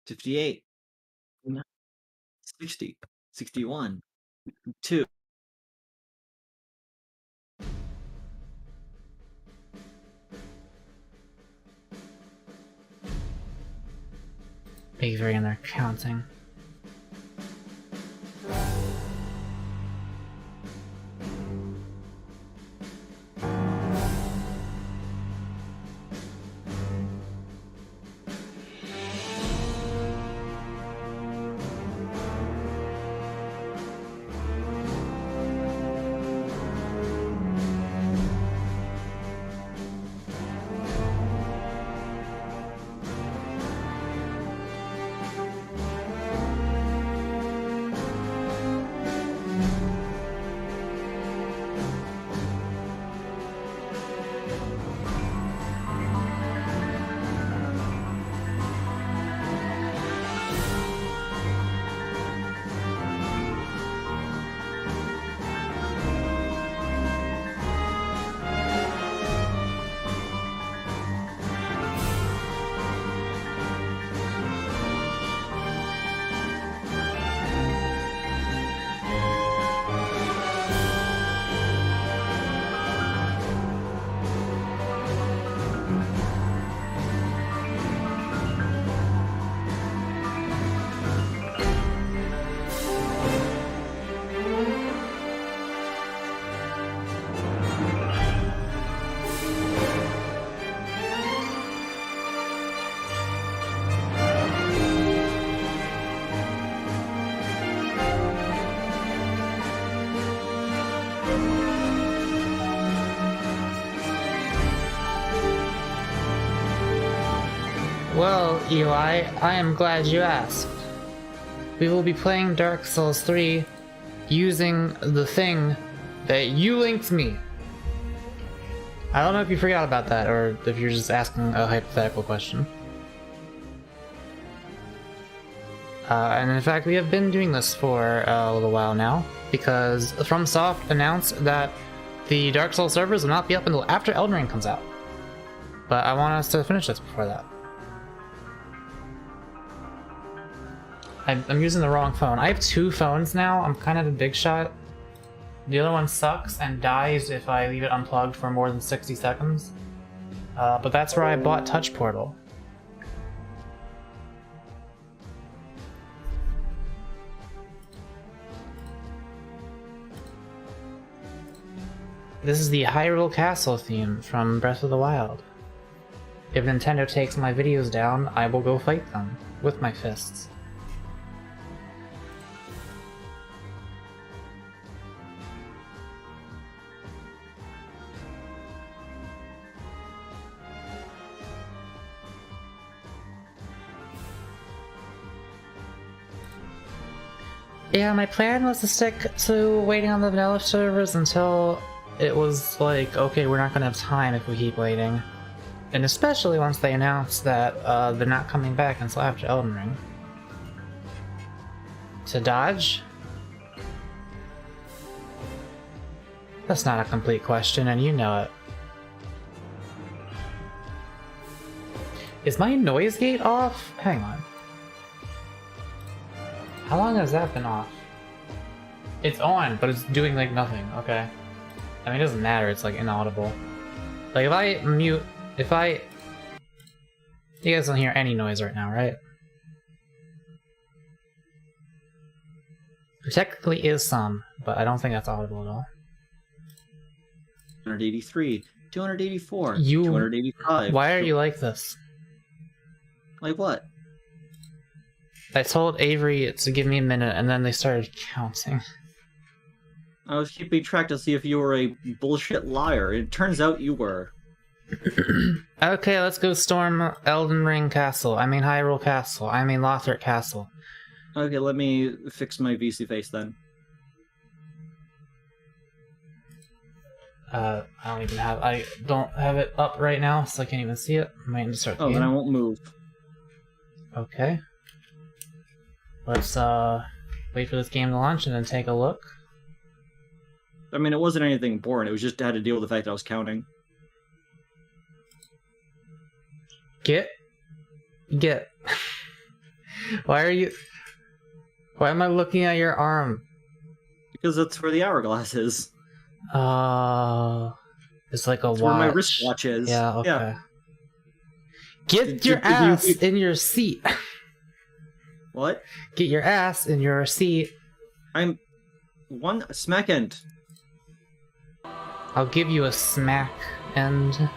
58, 60, 61, 2. Avery and they're counting. Well, Eli, I am glad you asked. We will be playing Dark Souls 3 using the thing that you linked me. I don't know if you forgot about that or if you're just asking a hypothetical question. And in fact, we have been doing this for a little while now because FromSoft announced that the Dark Souls servers will not be up until after Elden Ring comes out. But I want us to finish this before that. I'm using the wrong phone. I have two phones now. I'm kind of a big shot. The other one sucks and dies if I leave it unplugged for more than 60 seconds. But that's where I bought Touch Portal. This is the Hyrule Castle theme from Breath of the Wild. If Nintendo takes my videos down, I will go fight them with my fists. Yeah, my plan was to stick to waiting on the vanilla servers until it was like, okay, we're not gonna have time if we keep waiting. And especially once they announced that they're not coming back until after Elden Ring. To dodge? That's not a complete question, and you know it. Is my noise gate off? Hang on. How long has that been off? It's on, but it's doing like nothing. Okay. I mean, it doesn't matter, it's like inaudible. Like if I mute, you guys don't hear any noise right now, right? There technically is some, but I don't think that's audible at all. 283, 284, 285. Why are you like this? Like what? I told Avery to give me a minute, and then they started counting. I was keeping track to see if you were a bullshit liar. It turns out you were. Okay, let's go storm Elden Ring Castle. I mean Hyrule Castle. I mean Lothric Castle. Okay, let me fix my VC face then. I don't have it up right now, so I can't even see it. I might need to start the game. Then I won't move. Okay. Let's wait for this game to launch and then take a look. I mean, it wasn't anything boring. It was just I had to deal with the fact that I was counting. Get. Why are you... Why am I looking at your arm? Because that's where the hourglass is. It's like a watch. Where my wristwatch is. Yeah, okay. Yeah. Get your ass in your seat. What? Get your ass in your seat. I'm... one smack end. I'll give you a smack end.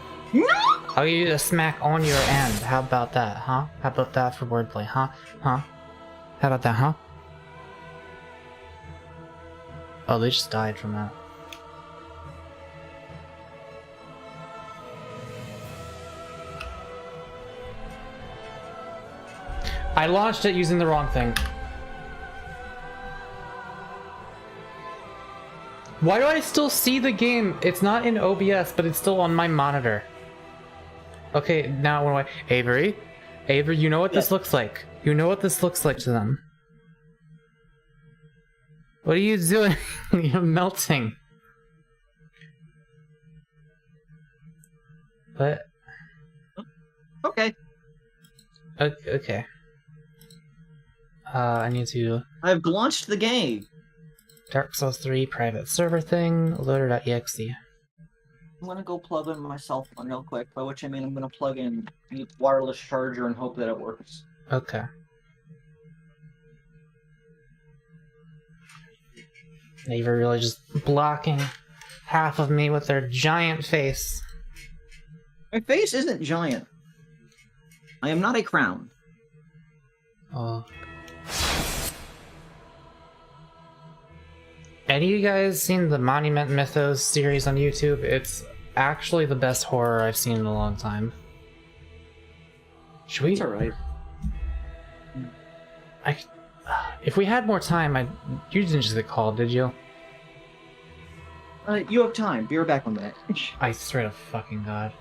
I'll give you a smack on your end. How about that, huh? How about that for wordplay, huh? Huh? How about that, huh? Oh, they just died from that. I launched it using the wrong thing. Why do I still see the game? It's not in OBS, but it's still on my monitor. Okay, now what do I... Avery? Avery, you know what this looks like. You know what this looks like to them. What are you doing? You're melting. What? Okay. Okay. I need to... I've launched the game. Dark Souls 3 private server thing, loader.exe. I'm gonna go plug in my cell phone real quick, by which I mean I'm gonna plug in the wireless charger and hope that it works. Okay. They were really just blocking half of me with their giant face. My face isn't giant. I am not a crown. Oh. Any of you guys seen the Monument Mythos series on YouTube? It's actually the best horror I've seen in a long time. Should we? It's alright. If we had more time, you didn't just get called, did you? You have time. Be right back on that. I swear to fucking God.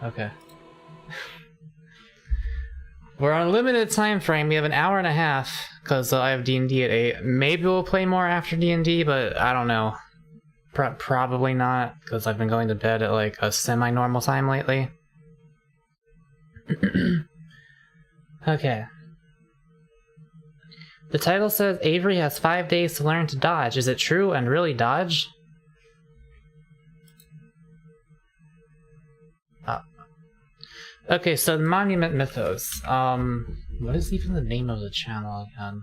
Okay. We're on a limited time frame. We have an hour and a half because I have D&D at 8. Maybe we'll play more after D&D, but I don't know. Probably not because I've been going to bed at like a semi-normal time lately. Okay. The title says Avery has 5 days to learn to dodge. Is it true and really dodge? Okay, so Monument Mythos. What is even the name of the channel again?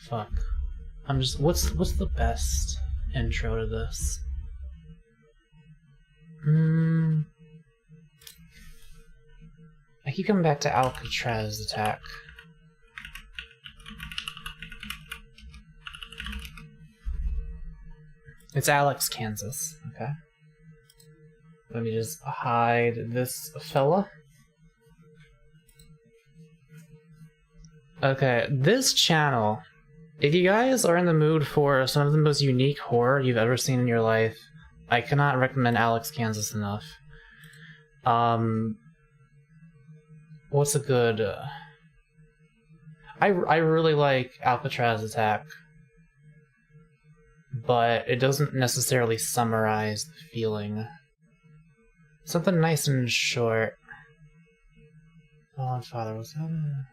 Fuck. I'm just... What's the best intro to this? I keep coming back to Alcatraz Attack. It's Alex, Kansas. Okay. Let me just hide this fella. Okay, this channel, if you guys are in the mood for some of the most unique horror you've ever seen in your life, I cannot recommend Alex, Kansas enough. What's a good... I really like Alcatraz Attack, but it doesn't necessarily summarize the feeling. Something nice and short. Oh, Father, was that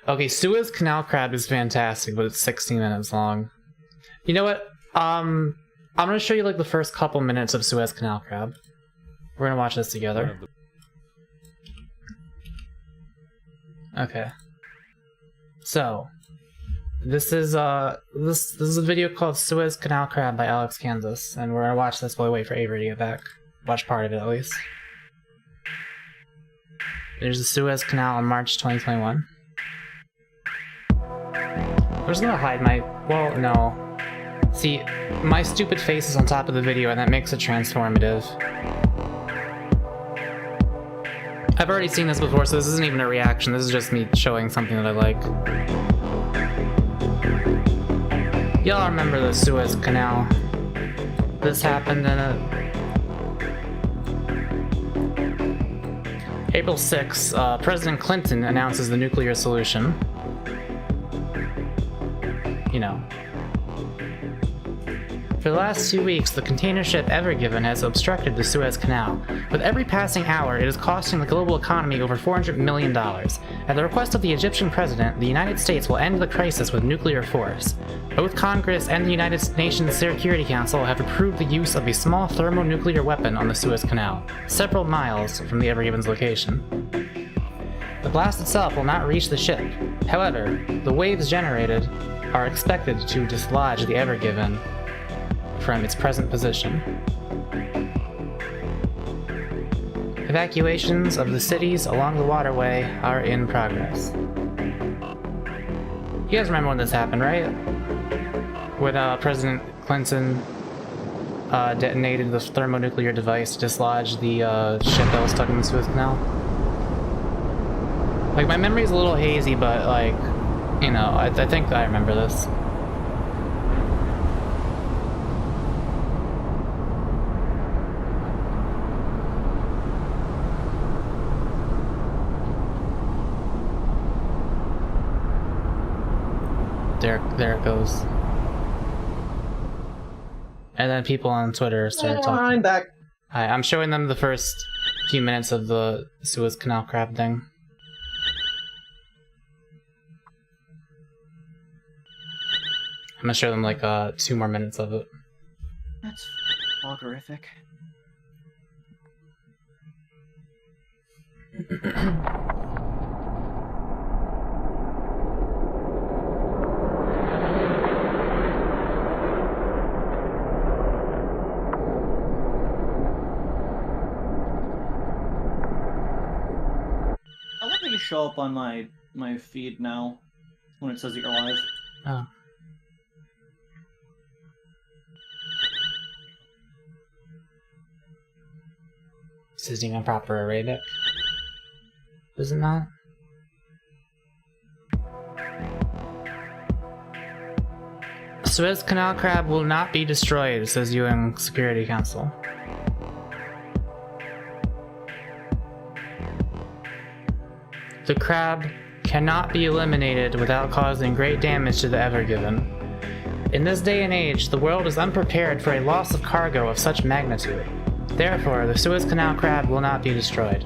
Okay, Suez Canal Crab is fantastic, but it's 16 minutes long. You know what? I'm gonna show you like the first couple minutes of Suez Canal Crab. We're gonna watch this together. Okay. So, this is a video called Suez Canal Crab by Alex, Kansas, and we're gonna watch this while we wait for Avery to get back. Watch part of it at least. There's the Suez Canal in March 2021. I'm just gonna hide my... well, no. See, my stupid face is on top of the video and that makes it transformative. I've already seen this before, so this isn't even a reaction, this is just me showing something that I like. Y'all remember the Suez Canal. This happened in April 6, President Clinton announces the nuclear solution. You know. For For the last 2 weeks, the container ship Ever Given has obstructed the Suez Canal. With every passing hour, it is costing the global economy over $400 million. At the request of the Egyptian president, the United States will end the crisis with nuclear force. Both Congress and the United Nations Security Council have approved the use of a small thermonuclear weapon on the Suez Canal, several miles from the Ever Given's location. The blast itself will not reach the ship. However, the waves generated are expected to dislodge the Ever Given from its present position. Evacuations of the cities along the waterway are in progress. You guys remember when this happened, right? When President Clinton detonated the thermonuclear device to dislodge the ship that was stuck in the Suez Canal? Like, my memory's a little hazy, but, like, you know, I think I remember this. There it goes. And then people on Twitter started talking. I'm back. Hi, I'm showing them the first few minutes of the Suez Canal crab thing. I'm gonna show them like 2 more minutes of it. That's horrific. I love that you show up on my feed now when it says that you're live. Oh. This isn't even proper Arabic. Is it not? Suez Canal crab will not be destroyed, says UN Security Council. The crab cannot be eliminated without causing great damage to the Ever Given. In this day and age, the world is unprepared for a loss of cargo of such magnitude. Therefore, the Suez Canal crab will not be destroyed.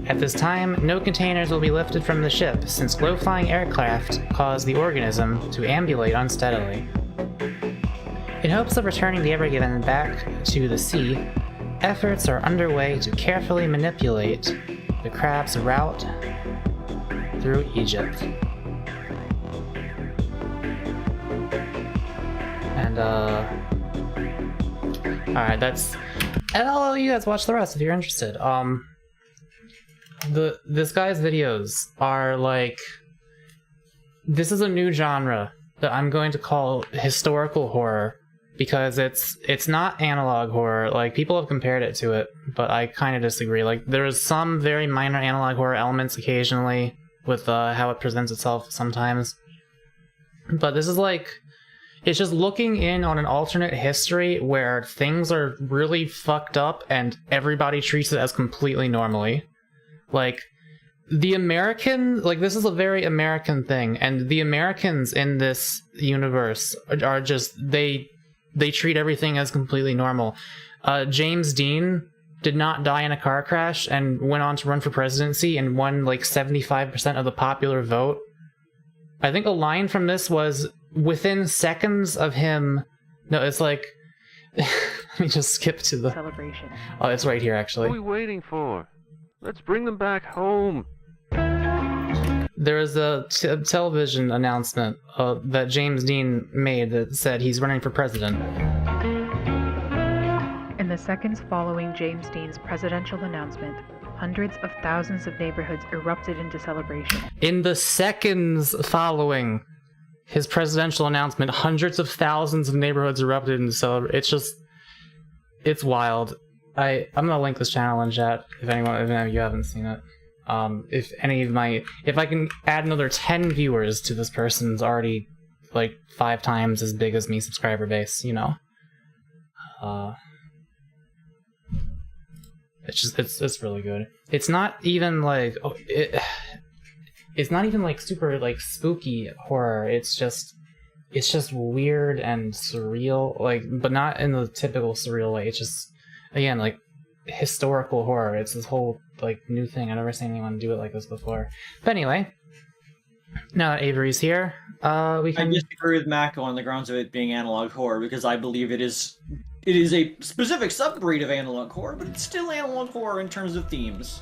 At this time, no containers will be lifted from the ship, since low-flying aircraft cause the organism to ambulate unsteadily. In hopes of returning the Ever Given back to the sea, efforts are underway to carefully manipulate the crab's route through Egypt. And, alright, that's... And I'll let you guys watch the rest if you're interested. This guy's videos are like... This is a new genre that I'm going to call historical horror, because it's not analog horror. Like, people have compared it to it, but I kind of disagree. Like, there's some very minor analog horror elements occasionally with how it presents itself sometimes. But this is like... It's just looking in on an alternate history where things are really fucked up and everybody treats it as completely normally. Like, the American... Like, this is a very American thing, and the Americans in this universe are just... They treat everything as completely normal. James Dean did not die in a car crash and went on to run for presidency and won like 75% of the popular vote. I think a line from this was, within seconds of him... No, it's like... Let me just skip to the... Celebration. Oh, it's right here, actually. What are we waiting for? Let's bring them back home. There was a television announcement that James Dean made that said he's running for president. In the seconds following James Dean's presidential announcement, hundreds of thousands of neighborhoods erupted into celebration. In the seconds following his presidential announcement, hundreds of thousands of neighborhoods erupted into celebration. It's just... It's wild. I'm gonna link this channel in chat if any of you haven't seen it. If I can add another 10 viewers to this person's already like 5 times as big as me subscriber base, you know. It's really good. It's not even like it's not even like super like spooky horror. It's just it's just weird and surreal, like, but not in the typical surreal way. It's just, again, like, historical horror. It's this whole, like, new thing. I've never seen anyone do it like this before. But anyway, now that Avery's here, we can... I disagree with Mako on the grounds of it being analog horror, because I believe it is a specific subbreed of analog horror, but it's still analog horror in terms of themes.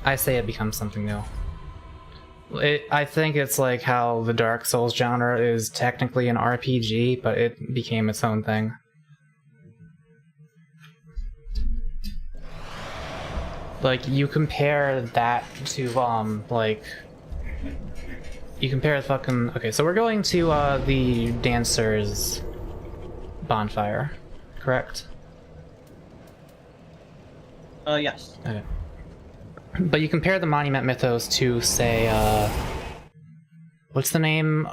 I say it becomes something new. I think it's like how the Dark Souls genre is technically an RPG, but it became its own thing. Like, you compare that to, like... You compare the fucking... Okay, so we're going to, the Dancer's bonfire, correct? Yes. Okay. But you compare the Monument Mythos to, say, what's the name?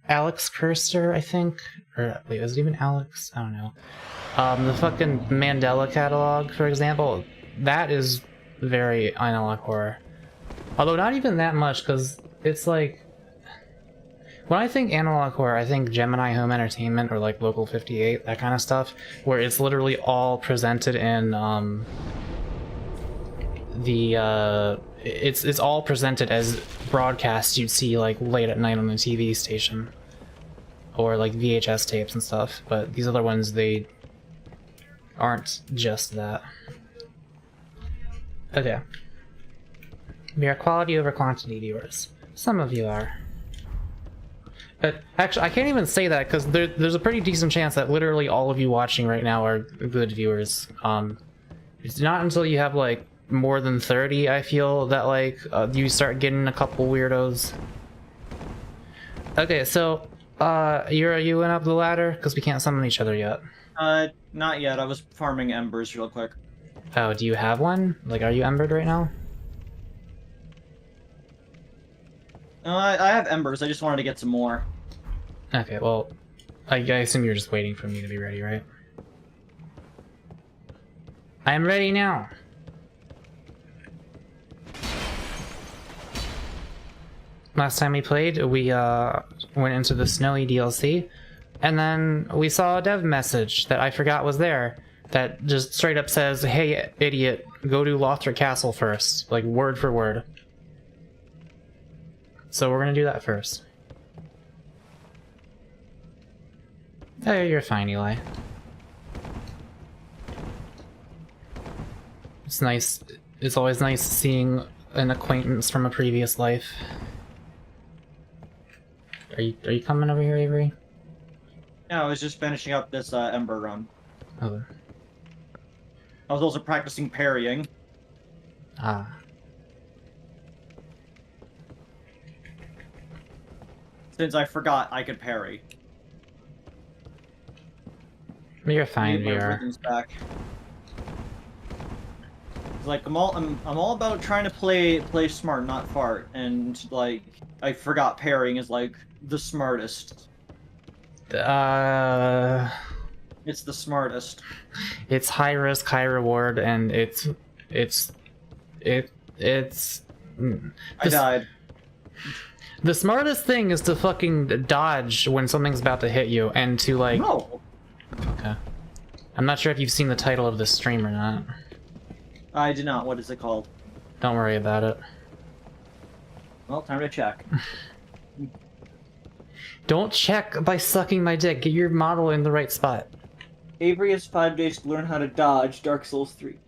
Alex Kerster, I think? Or, wait, was it even Alex? I don't know. The fucking Mandela catalog, for example, that is very analog horror. Although not even that much, because it's like... When I think analog horror, I think Gemini Home Entertainment or like Local 58, that kind of stuff, where it's literally all presented in, it's all presented as broadcasts you'd see like late at night on the TV station, or like VHS tapes and stuff. But these other ones, they aren't just that. Okay, we are quality over quantity viewers. Some of you are. Actually, I can't even say that because there's a pretty decent chance that literally all of you watching right now are good viewers. It's not until you have like more than 30, I feel, that like you start getting a couple weirdos. Okay, so you went up the ladder because we can't summon each other yet. Not yet. I was farming embers real quick. Oh, do you have one? Like, are you embered right now? I have embers. I just wanted to get some more. Okay, well, I assume you're just waiting for me to be ready, right? I am ready now. Last time we played, we went into the Snowy DLC, and then we saw a dev message that I forgot was there, that just straight up says, "Hey, idiot, go to Lothric Castle first," like word for word. So we're gonna do that first. Oh, you're fine, Eli. It's nice. It's always nice seeing an acquaintance from a previous life. Are you coming over here, Avery? Yeah, I was just finishing up this ember run. Oh. I was also practicing parrying. Ah. Since I forgot I could parry. You're fine, Need my Vera. rhythms back. It's like I'm all about trying to play smart, not fart, and like I forgot parrying is like the smartest. It's the smartest. It's high risk, high reward, and I died. The smartest thing is to fucking dodge when something's about to hit you, and to like... No! Okay. I'm not sure if you've seen the title of this stream or not. I did not. What is it called? Don't worry about it. Well, time to check. Don't check by sucking my dick. Get your model in the right spot. Avery has 5 days to learn how to dodge Dark Souls 3.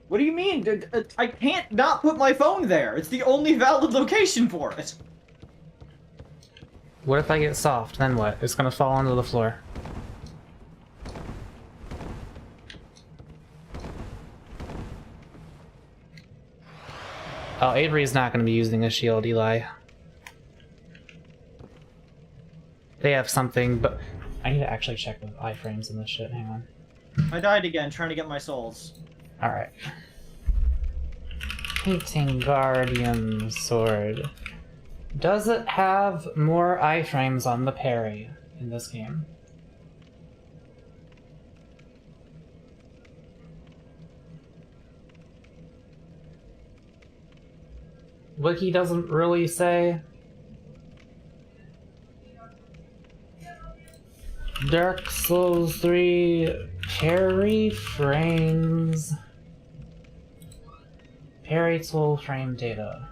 What do you mean? I can't not put my phone there. It's the only valid location for it. What if I get soft? Then what? It's gonna fall onto the floor. Oh, Avery's not gonna be using a shield, Eli. They have something, but I need to actually check the iframes in this shit. Hang on. I died again trying to get my souls. Alright. Painting Guardian Sword. Does it have more iframes on the parry in this game? Wiki doesn't really say. Dark Souls 3 parry frames. Parry tool frame data.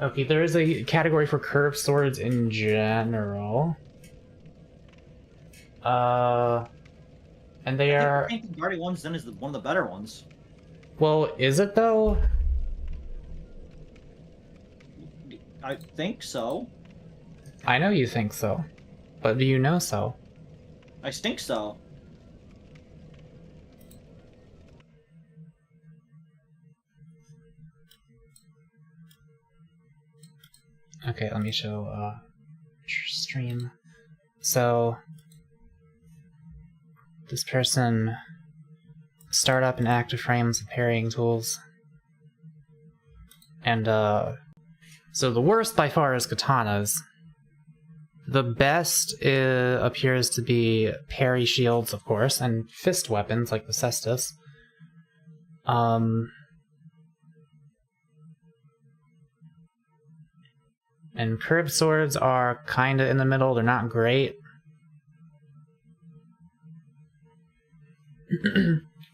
Okay, there is a category for curved swords in general. And they are. I think the Guardian ones then is one of the better ones. Well, is it though? I think so. I know you think so, but do you know so? I think so. Okay, let me show stream. So this person start up in active frames of parrying tools. And so the worst by far is katanas. The best appears to be parry shields, of course, and fist weapons like the cestus. And curved swords are kinda in the middle, they're not great.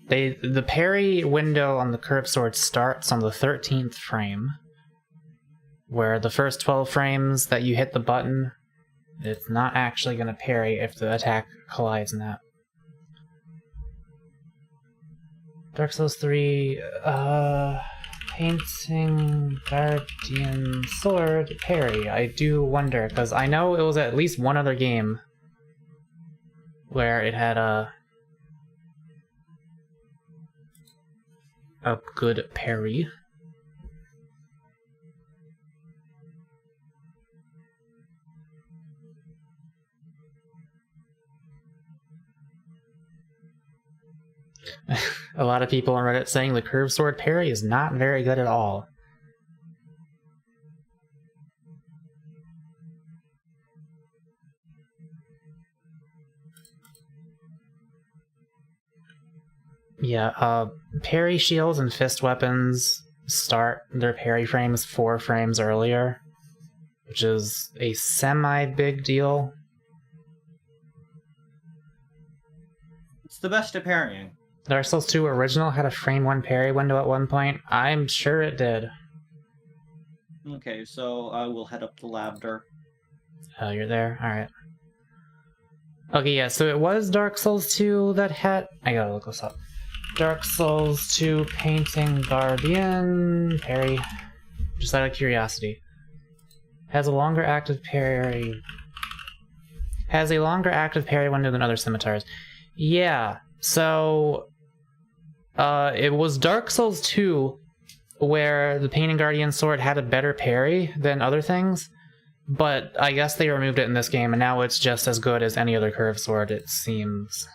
The parry window on the curved sword starts on the 13th frame, where the first 12 frames that you hit the button, it's not actually going to parry if the attack collides in that. Dark Souls 3, painting Guardian Sword parry. I do wonder, because I know it was at least one other game where it had a good parry. A lot of people on Reddit saying the curved sword parry is not very good at all. Yeah, parry shields and fist weapons start their parry frames 4 frames earlier, which is a semi-big deal. It's the best at parrying. Dark Souls 2 Original had a frame 1 parry window at one point. I'm sure it did. Okay, so I will head up to Labder. Oh, you're there? Alright. Okay, yeah, so it was Dark Souls 2 that had... I gotta look this up. Dark Souls 2 Painting Guardian parry. Just out of curiosity. Has a longer active parry window than other scimitars. Yeah, so it was Dark Souls 2 where the Painting Guardian sword had a better parry than other things, but I guess they removed it in this game and now it's just as good as any other curved sword, it seems.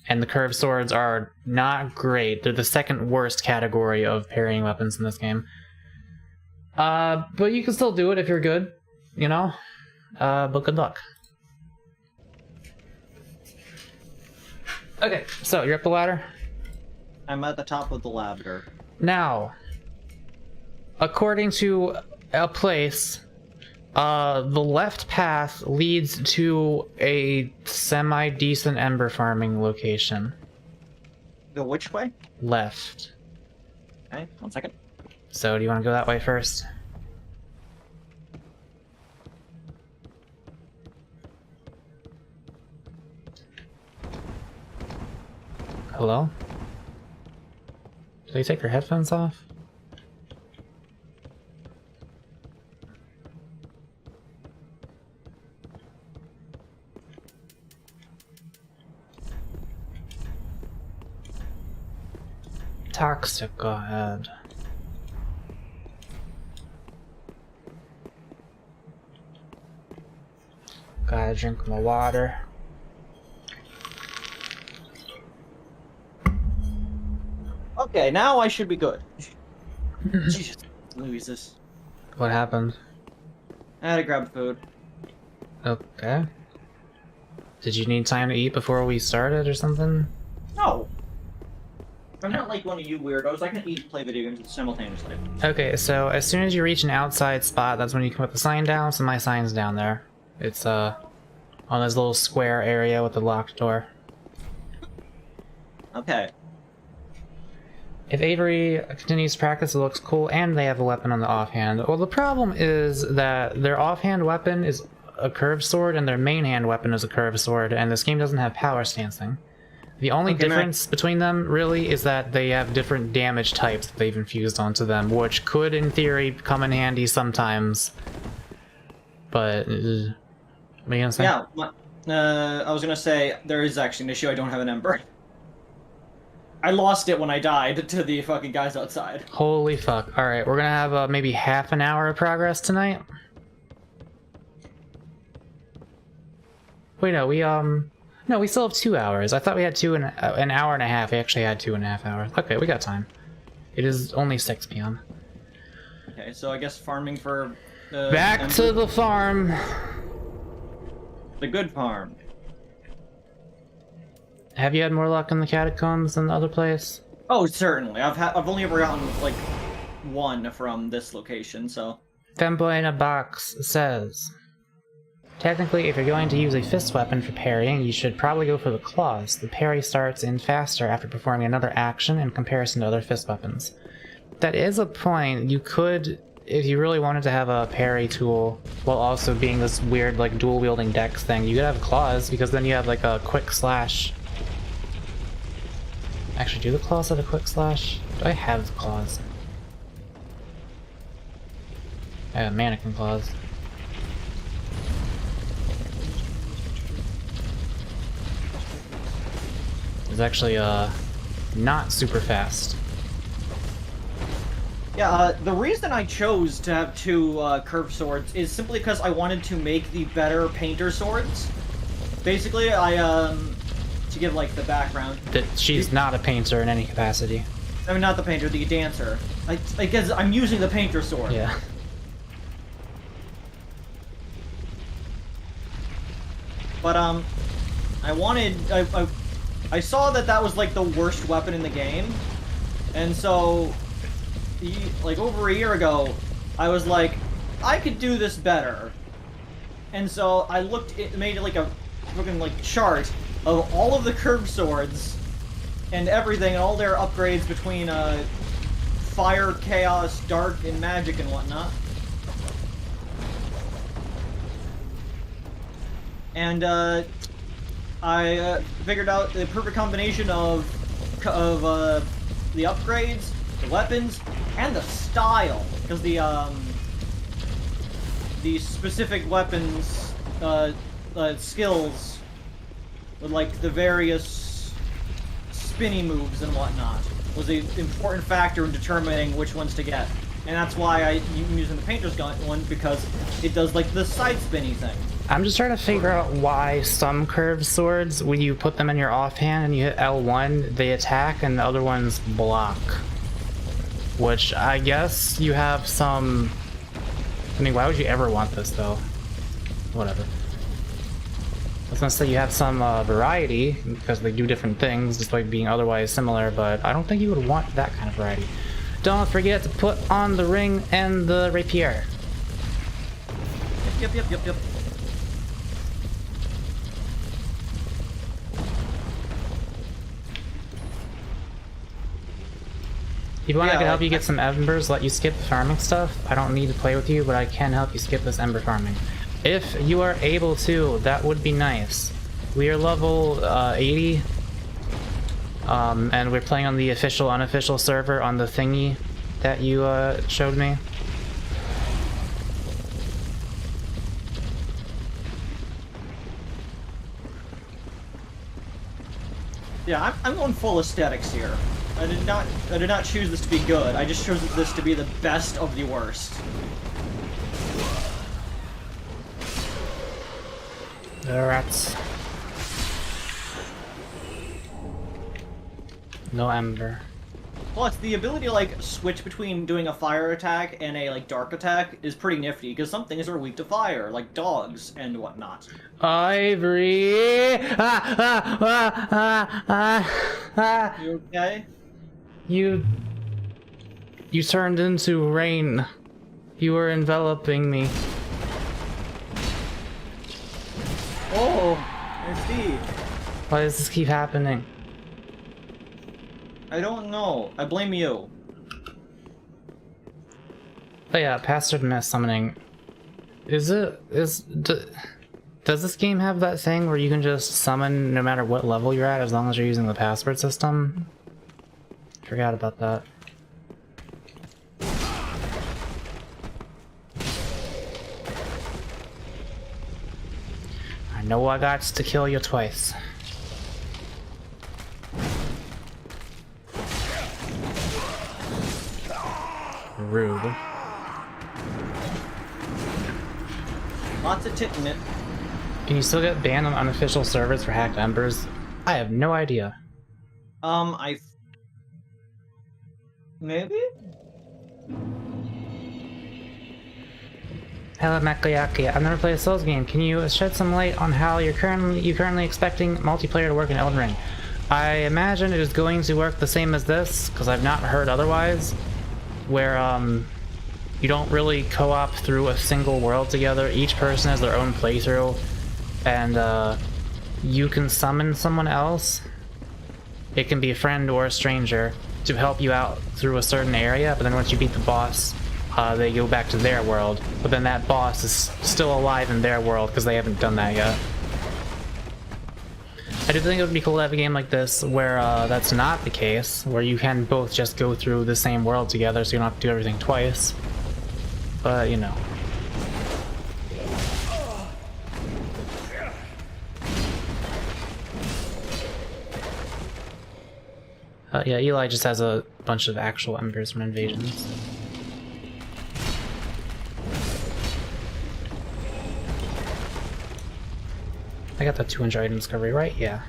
And the curved swords are not great. They're the second worst category of parrying weapons in this game. But you can still do it if you're good, you know? But good luck. Okay, so you're up the ladder? I'm at the top of the Labder. Now, according to a place, the left path leads to a semi-decent ember farming location. Go which way? Left. Okay, 1 second. So do you want to go that way first? Hello? Did they take their headphones off? Toxic, go ahead. Gotta drink my water. Okay, now I should be good. Jesus, Louises. What happened? I had to grab food. Okay. Did you need time to eat before we started or something? No. I'm not like one of you weirdos. I can eat and play video games simultaneously. Okay, so as soon as you reach an outside spot, that's when you can put the sign down, so my sign's down there. It's, on this little square area with the locked door. Okay. If Avery continues to practice, it looks cool, and they have a weapon on the offhand. Well, the problem is that their offhand weapon is a curved sword, and their main hand weapon is a curved sword, and this game doesn't have power stancing. The only difference between them, really, is that they have different damage types that they've infused onto them, which could, in theory, come in handy sometimes. But, what are you gonna say? Yeah, I was gonna say, there is actually an issue. I don't have an ember. I lost it when I died to the fucking guys outside. Holy fuck. Alright, we're gonna have maybe half an hour of progress tonight. Wait, no, we still have 2 hours. I thought we had an hour and a half. We actually had 2.5 hours. Okay, we got time. It is only 6 p.m. Okay, so I guess farming for... Back to the farm! The good farm. Have you had more luck in the catacombs than the other place? Oh, certainly. I've only ever gotten, like, one from this location, so... Femboy in a box says... Technically, if you're going to use a fist weapon for parrying, you should probably go for the claws. The parry starts in faster after performing another action in comparison to other fist weapons. That is a point. You could, if you really wanted to have a parry tool, while also being this weird, like, dual-wielding dex thing, you could have claws, because then you have, like, a quick slash. Actually, do the claws have a quick slash? Do I have the claws? I have mannequin claws. It's actually, not super fast. Yeah, the reason I chose to have two curved swords is simply because I wanted to make the better painter swords. Basically, to give, like, the background. That she's not a painter in any capacity. I mean, not the painter, the dancer. I guess I'm using the painter sword. Yeah. But, I saw that was, like, the worst weapon in the game. And so, like, over a year ago, I was like, I could do this better. And so I made like a fucking, like, chart of all of the curved swords and everything, and all their upgrades between, fire, chaos, dark, and magic and whatnot. And, I figured out the perfect combination of the upgrades, the weapons, and the style, because the specific weapons skills with, like, the various spinny moves and whatnot was an important factor in determining which ones to get. And that's why I'm using the painter's gun one, because it does, like, the side spinny thing. I'm just trying to figure out why some curved swords, when you put them in your offhand and you hit L1, they attack and the other ones block. Which, I guess you have some... I mean, why would you ever want this, though? Whatever. I was gonna say you have some variety, because they do different things, despite being otherwise similar, but I don't think you would want that kind of variety. Don't forget to put on the ring and the rapier. Yep. If you want, I can help you get some embers, let you skip the farming stuff. I don't need to play with you, but I can help you skip this ember farming. If you are able to, that would be nice. We are level 80, and we're playing on the official, unofficial server on the thingy that you showed me. Yeah, I'm going full aesthetics here. I did not choose this to be good. I just chose this to be the best of the worst. The rats. No ember. Plus, the ability to, like, switch between doing a fire attack and a, like, dark attack is pretty nifty, because some things are weak to fire, like dogs and whatnot. Avery! You okay? You turned into rain. You were enveloping me. Oh, I see. Why does this keep happening? I don't know. I blame you. Oh yeah, password mass summoning. Does this game have that thing where you can just summon no matter what level you're at as long as you're using the password system? Forgot about that. I know I got to kill you twice. Rude. Lots of tit in it. Can you still get banned on unofficial servers for hacked embers? I have no idea. Maybe? Hello Makayaki, I've never played a Souls game. Can you shed some light on how you're currently expecting multiplayer to work in Elden Ring? I imagine it is going to work the same as this, because I've not heard otherwise, where you don't really co-op through a single world together. Each person has their own playthrough, and you can summon someone else. It can be a friend or a stranger to help you out through a certain area, but then once you beat the boss, they go back to their world, but then that boss is still alive in their world because they haven't done that yet. I do think it would be cool to have a game like this where that's not the case, where you can both just go through the same world together so you don't have to do everything twice. But, you know. Yeah, Eli just has a bunch of actual embers from invasions. I got that 200 item discovery, right? Yeah.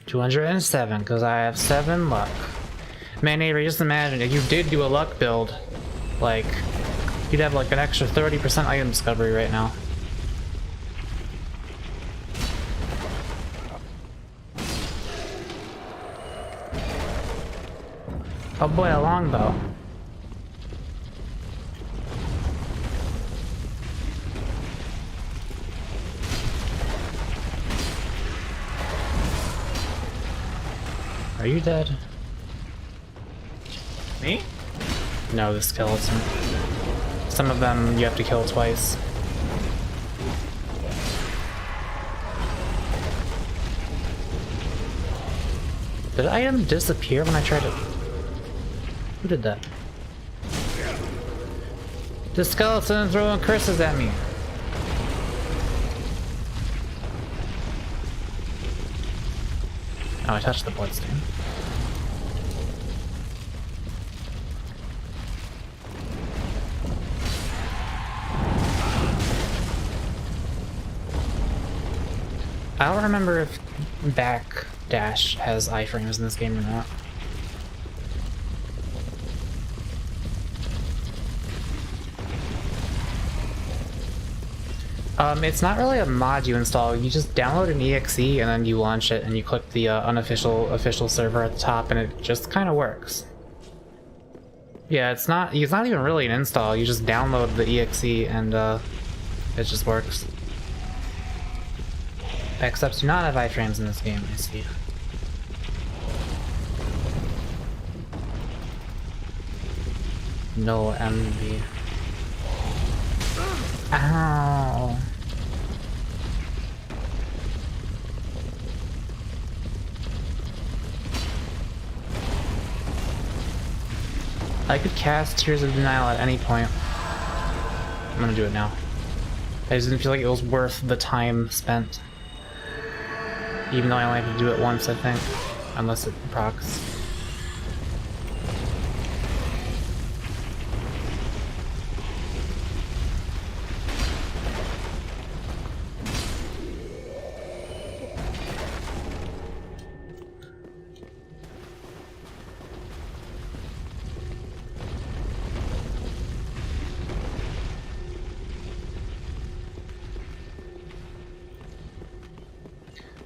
207, because I have 7 luck. Man, Avery, just imagine if you did do a luck build, like, you'd have like an extra 30% item discovery right now. Oh boy, a longbow. Are you dead? Me? No, the skeleton. Some of them you have to kill twice. Did the item disappear when I tried to... Who did that? The skeleton throwing curses at me. Oh, I touched the bloodstain. I don't remember if backdash has iframes in this game or not. It's not really a mod you install. You just download an exe and then you launch it and you click the official server at the top and it just kind of works. Yeah, it's not even really an install. You just download the exe and it just works. Except do not have iframes in this game, I see. No MV. Ow. I could cast Tears of Denial at any point. I'm gonna do it now. I just didn't feel like it was worth the time spent. Even though I only have to do it once, I think. Unless it procs.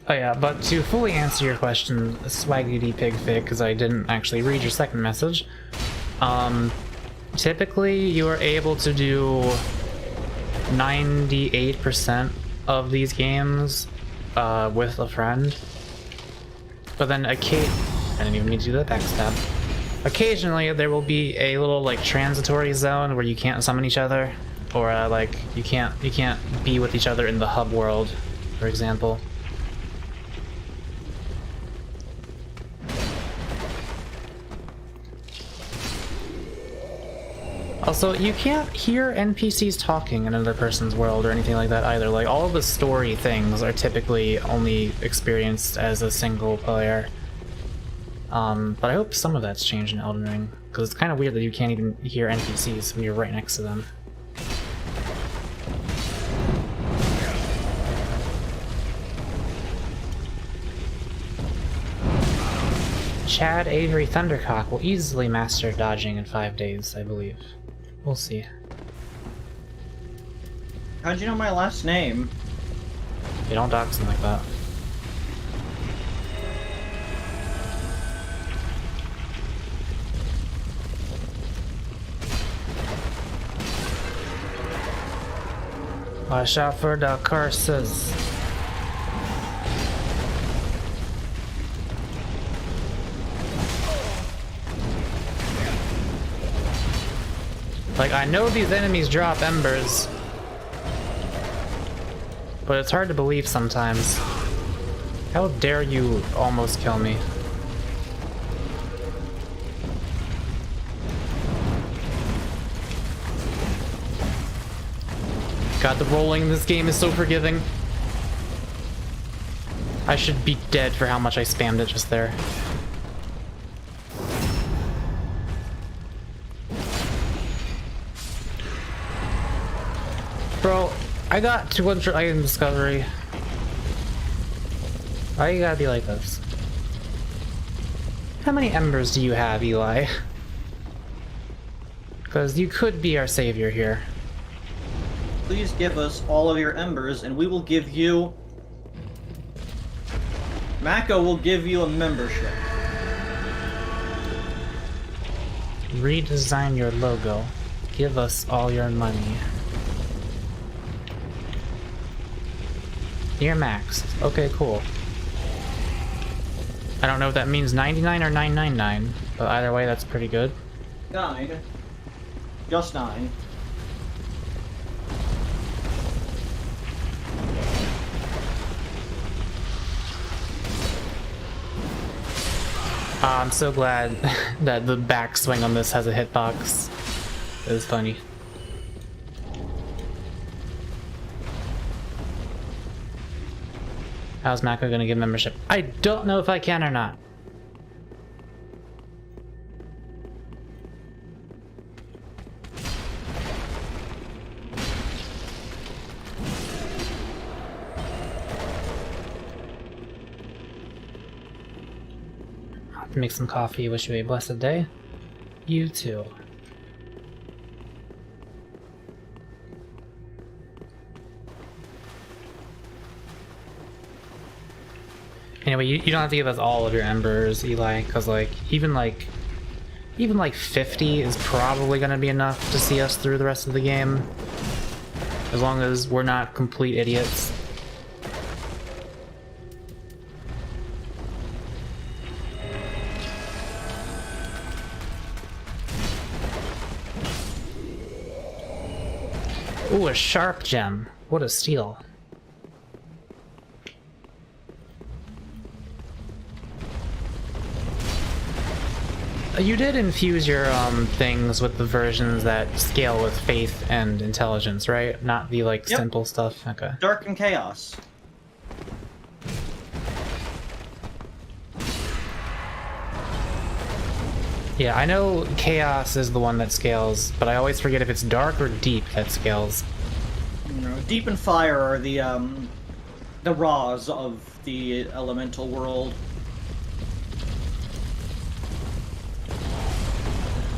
Oh yeah, but to fully answer your question, Swaggity Pigfig, because I didn't actually read your second message, typically you are able to do 98% of these games with a friend, but then I didn't even need to do the backstab. Occasionally there will be a little like transitory zone where you can't summon each other, or like you can't be with each other in the hub world, for example. Also, you can't hear NPCs talking in another person's world or anything like that either. Like, all of the story things are typically only experienced as a single player. But I hope some of that's changed in Elden Ring, because it's kind of weird that you can't even hear NPCs when you're right next to them. Chad Avery Thundercock will easily master dodging in 5 days, I believe. We'll see. How'd you know my last name? You don't dox him like that. Watch out for the curses. Like, I know these enemies drop embers, but it's hard to believe sometimes. How dare you almost kill me? God, the rolling in this game is so forgiving. I should be dead for how much I spammed it just there. Bro, I got 200 item discovery. Why you gotta be like this? How many embers do you have, Eli? Because you could be our savior here. Please give us all of your embers, and we will give you... Mako will give you a membership. Redesign your logo. Give us all your money. You're maxed. Okay, cool. I don't know if that means 99 or 999, but either way, that's pretty good. 9. Just 9. I'm so glad that the backswing on this has a hitbox. It was funny. How's Mako gonna give membership? I don't know if I can or not. I'll have to make some coffee. Wish you a blessed day. You too. Anyway, you don't have to give us all of your embers, Eli, because like even like 50 is probably gonna be enough to see us through the rest of the game, as long as we're not complete idiots. Ooh, a sharp gem. What a steal. You did infuse your things with the versions that scale with faith and intelligence, right? Not the like Yep. simple stuff. Okay. Dark and Chaos. Yeah, I know chaos is the one that scales, but I always forget if it's dark or deep that scales. You know, Deep and Fire are the raws of the elemental world.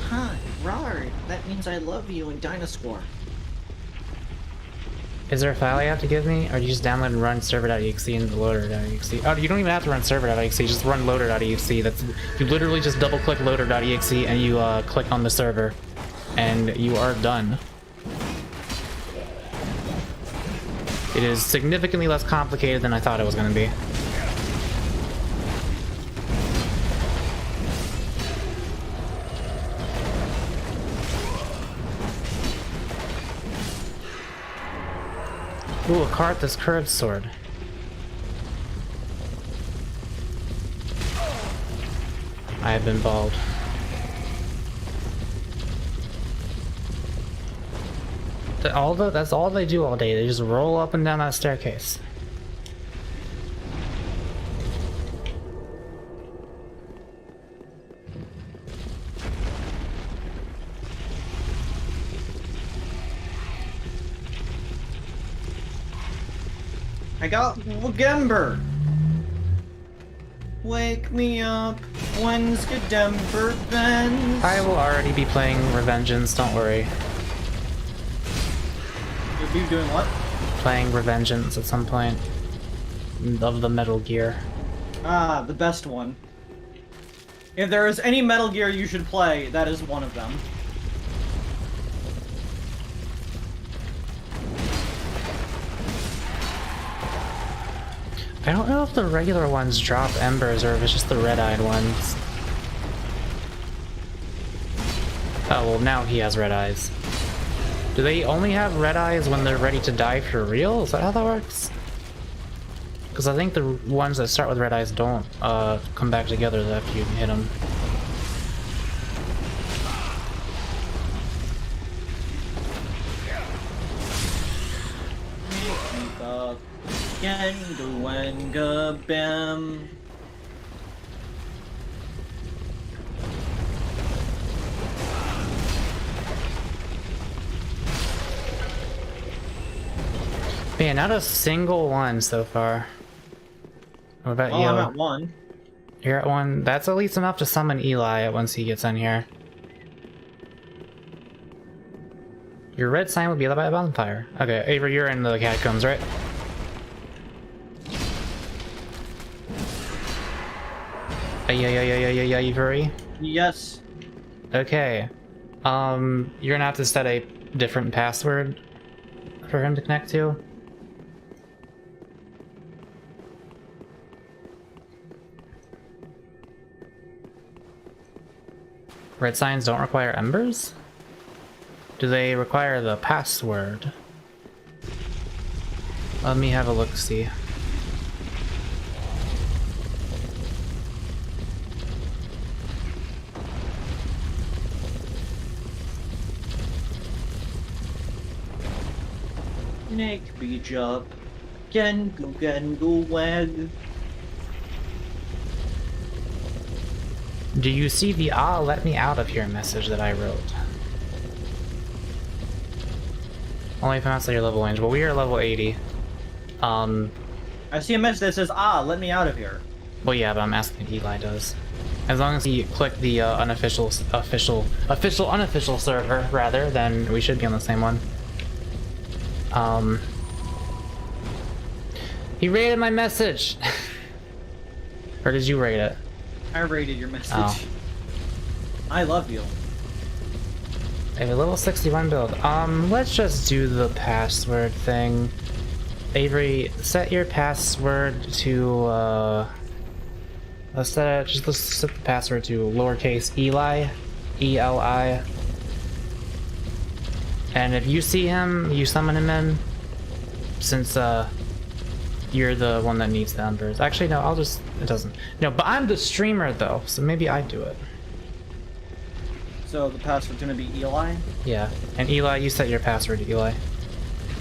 Hi, Rar. That means I love you in Dinosaur. Is there a file you have to give me, or do you just download and run server.exe into loader.exe? Oh, you don't even have to run server.exe, just run loader.exe. That's, you literally just double click loader.exe and you click on the server, and you are done. It is significantly less complicated than I thought it was going to be. Ooh, a card, this curved sword. I have been bald. That's all they do all day. They just roll up and down that staircase. I got Wagember. Wake me up when Skidember bends. I will already be playing Revengeance, don't worry. You'll be doing what? Playing Revengeance at some point. Of the Metal Gear. Ah, the best one. If there is any Metal Gear you should play, that is one of them. I don't know if the regular ones drop embers or if it's just the red-eyed ones. Oh, well now he has red eyes. Do they only have red eyes when they're ready to die for real? Is that how that works? Because I think the ones that start with red eyes don't come back together after you hit them. Bam. Man, not a single one so far. What about you? I'm at one. You're at one. That's at least enough to summon Eli once he gets in here. Your red sign would be lit by a bonfire. Okay, Avery, you're in the catacombs, right? Avery? Yes. Okay. You're gonna have to set a different password for him to connect to. Red signs don't require embers? Do they require the password? Let me have a look-see. Make me jump. Gengu wag. Do you see the "ah, let me out of here" message that I wrote? Only if I'm outside your level range. Well, we are level 80. I see a message that says, "Ah, let me out of here." Well, yeah, but I'm asking if Eli does. As long as you click the unofficial server, rather, then we should be on the same one. He rated my message! Or did you rate it? I rated your message. Oh. I love you. I have a level 61 build. Let's just do the password thing. Avery, set your password to, let's set the password to lowercase Eli, E-L-I. And if you see him, you summon him in, since, you're the one that needs the embers. Actually, no, it doesn't. No, but I'm the streamer, though, so maybe I do it. So the password's gonna be Eli? Yeah, and Eli, you set your password to Eli.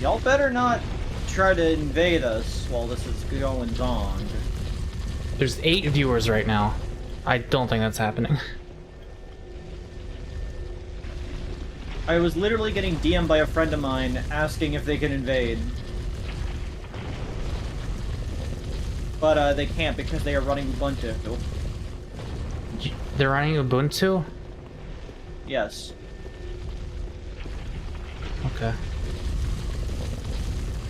Y'all better not try to invade us while this is going on. There's 8 viewers right now. I don't think that's happening. I was literally getting DM'd by a friend of mine asking if they can invade. But they can't because they are running Ubuntu. They're running Ubuntu? Yes. Okay.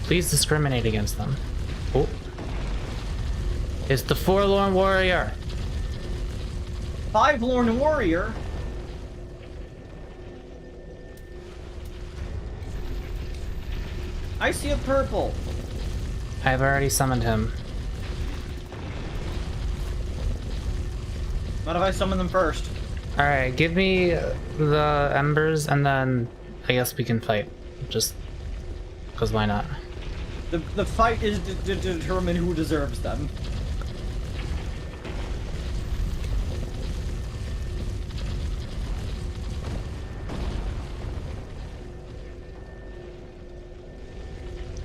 Please discriminate against them. Oh. It's the Forlorn Warrior. 5 Lorn Warrior? I see a purple. I've already summoned him. What if I summon them first? Alright, give me the embers and then I guess we can fight. Just because why not? The fight is to determine who deserves them.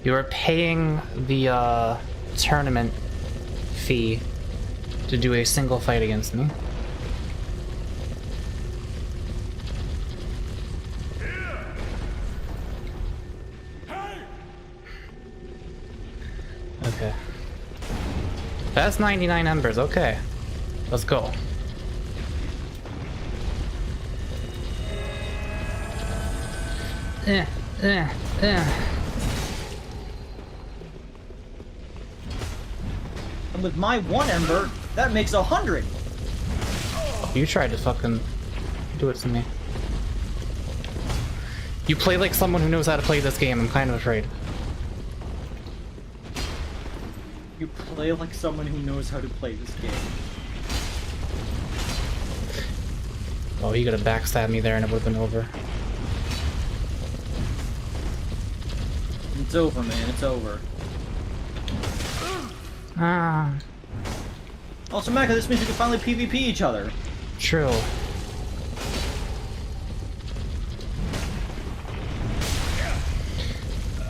You are paying the tournament fee to do a single fight against me. Okay. That's 99 embers, okay. Let's go. Eh, eh, eh. And with my 1 ember, that makes 100. You tried to fucking do it to me. You play like someone who knows how to play this game, I'm kind of afraid. You play like someone who knows how to play this game. Oh, he could have backstabbed me there and it would have been over. It's over, man. It's over. Ah, Also, Mecha, this means we can finally PvP each other. true.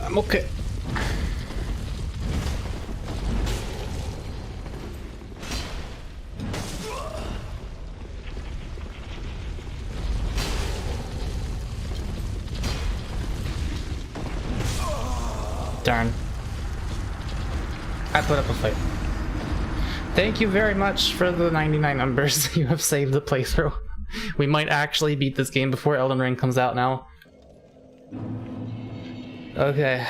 I'm okay. Darn. I put up a fight. Thank you very much for the 99 numbers. You have saved the playthrough. We might actually beat this game before Elden Ring comes out now. Okay.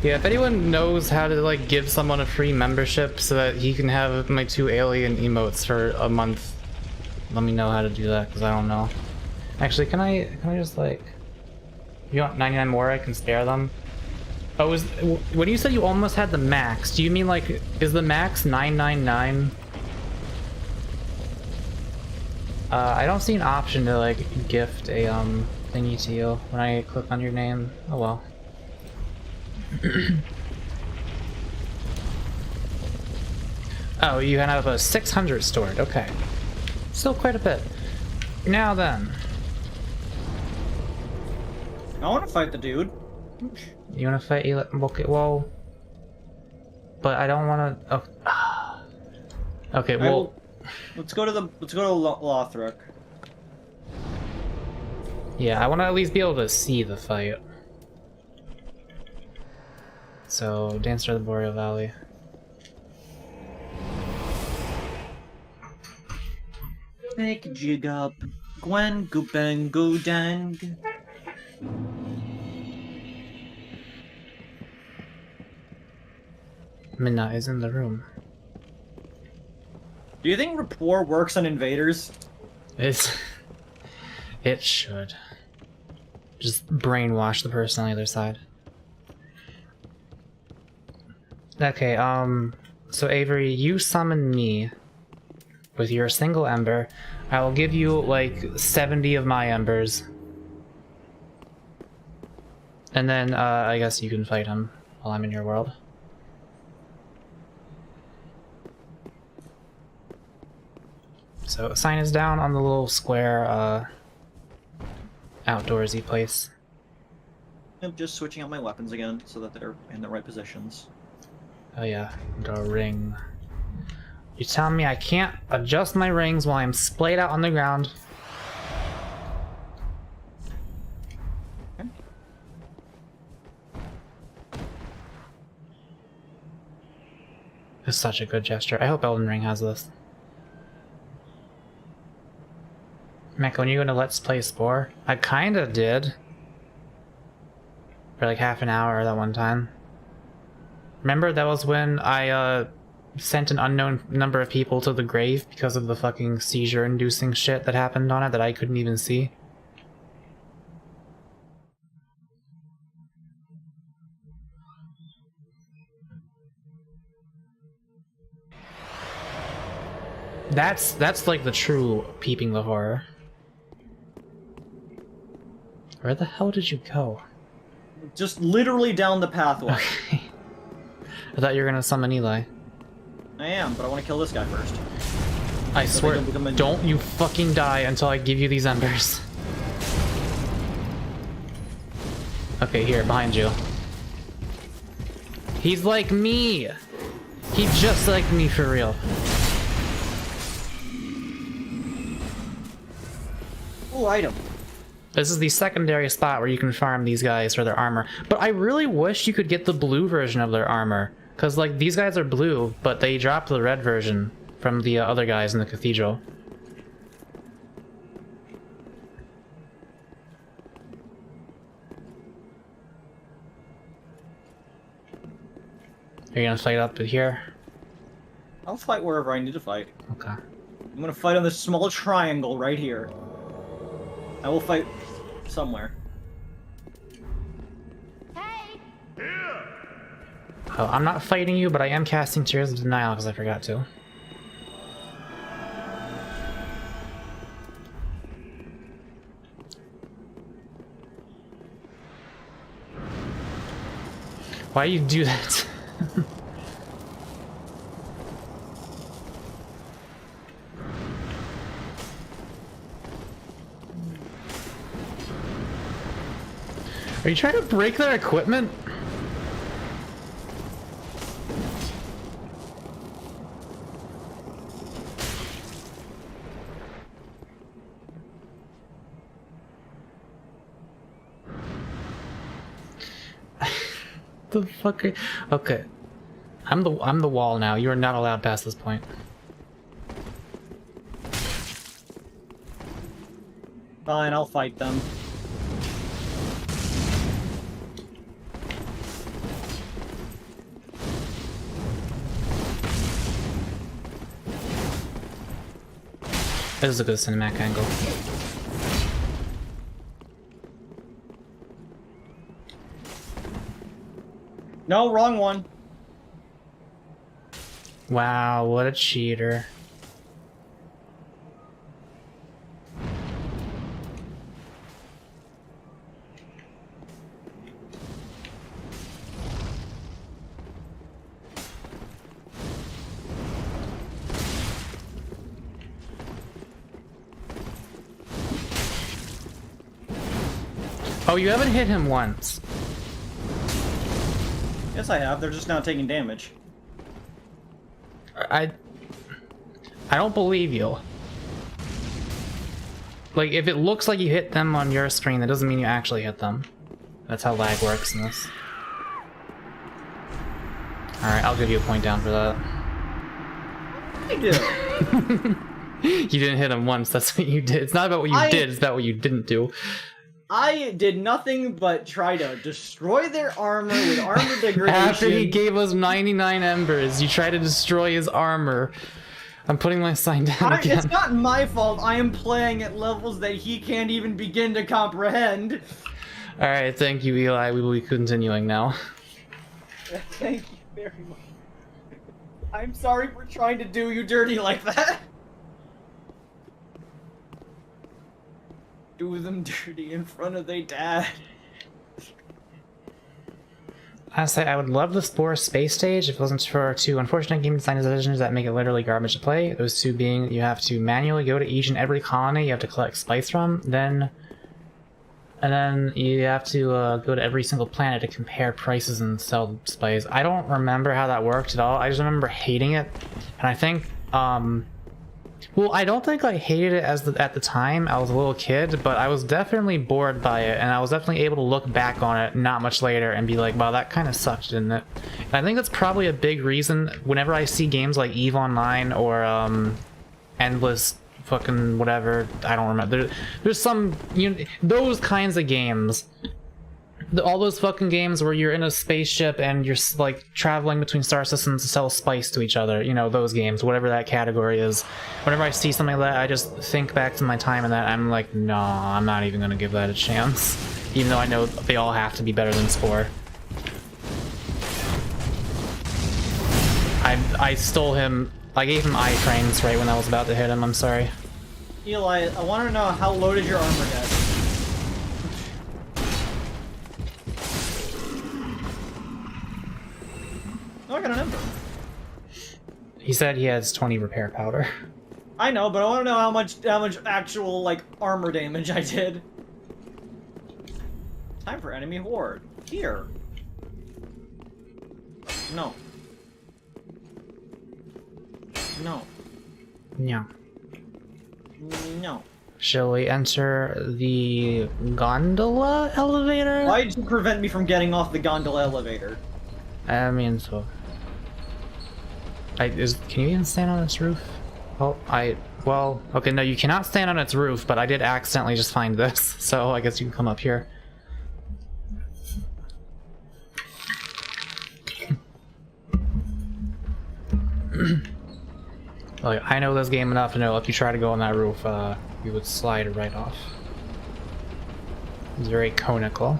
Yeah, if anyone knows how to like give someone a free membership so that he can have my 2 alien emotes for a month, let me know how to do that, because I don't know. Actually, can I just like... You want 99 more? I can spare them. Oh, when you said you almost had the max, do you mean like, is the max 999? I don't see an option to like gift a thingy to you when I click on your name. Oh well. Oh, you have a 600 stored. Okay, still quite a bit. Now then, I want to fight the dude. you want to fight Eli? Okay, well, but I don't want to. Oh. Okay, well, Let's go to Lothric. yeah, I want to at least be able to see the fight. So, Dancer of the Boreal Valley. Make a jig up, Gwen, go bang, go dang. Minna is in the room. Do you think rapport works on invaders? It should. Just brainwash the person on the other side. Okay, so Avery, you summon me with your single ember. I will give you like 70 of my embers. And then, I guess you can fight him while I'm in your world. So, sign is down on the little square, outdoorsy place. I'm just switching out my weapons again so that they're in the right positions. Oh yeah, the ring. You tell me I can't adjust my rings while I'm splayed out on the ground. Okay. It's such a good gesture. I hope Elden Ring has this. Mac, when you gonna Let's Play Spore? I kinda did. For like half an hour that one time. Remember, that was when I sent an unknown number of people to the grave because of the fucking seizure-inducing shit that happened on it that I couldn't even see. That's like the true peeping the horror. Where the hell did you go? Just literally down the pathway. Okay. I thought you were gonna summon Eli. I am, but I want to kill this guy first. I swear, don't you fucking die until I give you these embers. Okay, here, behind you. He's like me! He's just like me for real. Ooh, item. This is the secondary spot where you can farm these guys for their armor. But I really wish you could get the blue version of their armor. Because, like, these guys are blue, but they dropped the red version from the other guys in the cathedral. Are you gonna fight up here? I'll fight wherever I need to fight. Okay. I'm gonna fight on this small triangle right here. I will fight somewhere. Oh, I'm not fighting you, but I am casting Tears of Denial because I forgot to. Why do you do that? Are you trying to break their equipment? The fuck are... Okay. I'm the wall now. You are not allowed past this point. Fine, I'll fight them. This is a good cinematic angle. No, wrong one. Wow, what a cheater. Oh, you haven't hit him once. Yes, I have. They're just now taking damage. I don't believe you. Like, if it looks like you hit them on your screen, that doesn't mean you actually hit them. That's how lag works in this. Alright, I'll give you a point down for that. I do. You didn't hit him once, that's what you did. It's not about what you did, it's about what you didn't do. I did nothing but try to destroy their armor with armor degradation. After he gave us 99 embers, you try to destroy his armor. I'm putting my sign down again. It's not my fault. I am playing at levels that he can't even begin to comprehend. Alright, thank you, Eli. We will be continuing now. Thank you very much. I'm sorry for trying to do you dirty like that. Do them dirty in front of their dad. Honestly, I would love the Spore space stage if it wasn't for two unfortunate game design decisions that make it literally garbage to play. Those two being, you have to manually go to each and every colony you have to collect spice from, and then you have to go to every single planet to compare prices and sell spice. I don't remember how that worked at all. I just remember hating it, and I think, well, I don't think I hated it at the time. I was a little kid, but I was definitely bored by it, and I was definitely able to look back on it not much later and be like, wow, that kind of sucked, didn't it? And I think that's probably a big reason whenever I see games like EVE Online or Endless fucking whatever, I don't remember. There's some, you know, those kinds of games all those fucking games where you're in a spaceship and you're like traveling between star systems to sell spice to each other. You know, those games, whatever that category is. Whenever I see something like that, I just think back to my time in that. I'm like, no, I'm not even gonna give that a chance. Even though I know they all have to be better than Spore. I stole him. I gave him eye trains right when I was about to hit him. I'm sorry. Eli, I want to know how low did your armor get? Oh, I got an ember. He said he has 20 repair powder. I know, but I want to know how much actual like armor damage I did. Time for enemy horde. Here. No. No. Yeah. No. Shall we enter the gondola elevator? Why did you prevent me from getting off the gondola elevator? I mean, so... can you even stand on its roof? Oh, well, okay, no, you cannot stand on its roof, but I did accidentally just find this, so I guess you can come up here. Like, I know this game enough to know if you try to go on that roof, you would slide right off. It's very conical.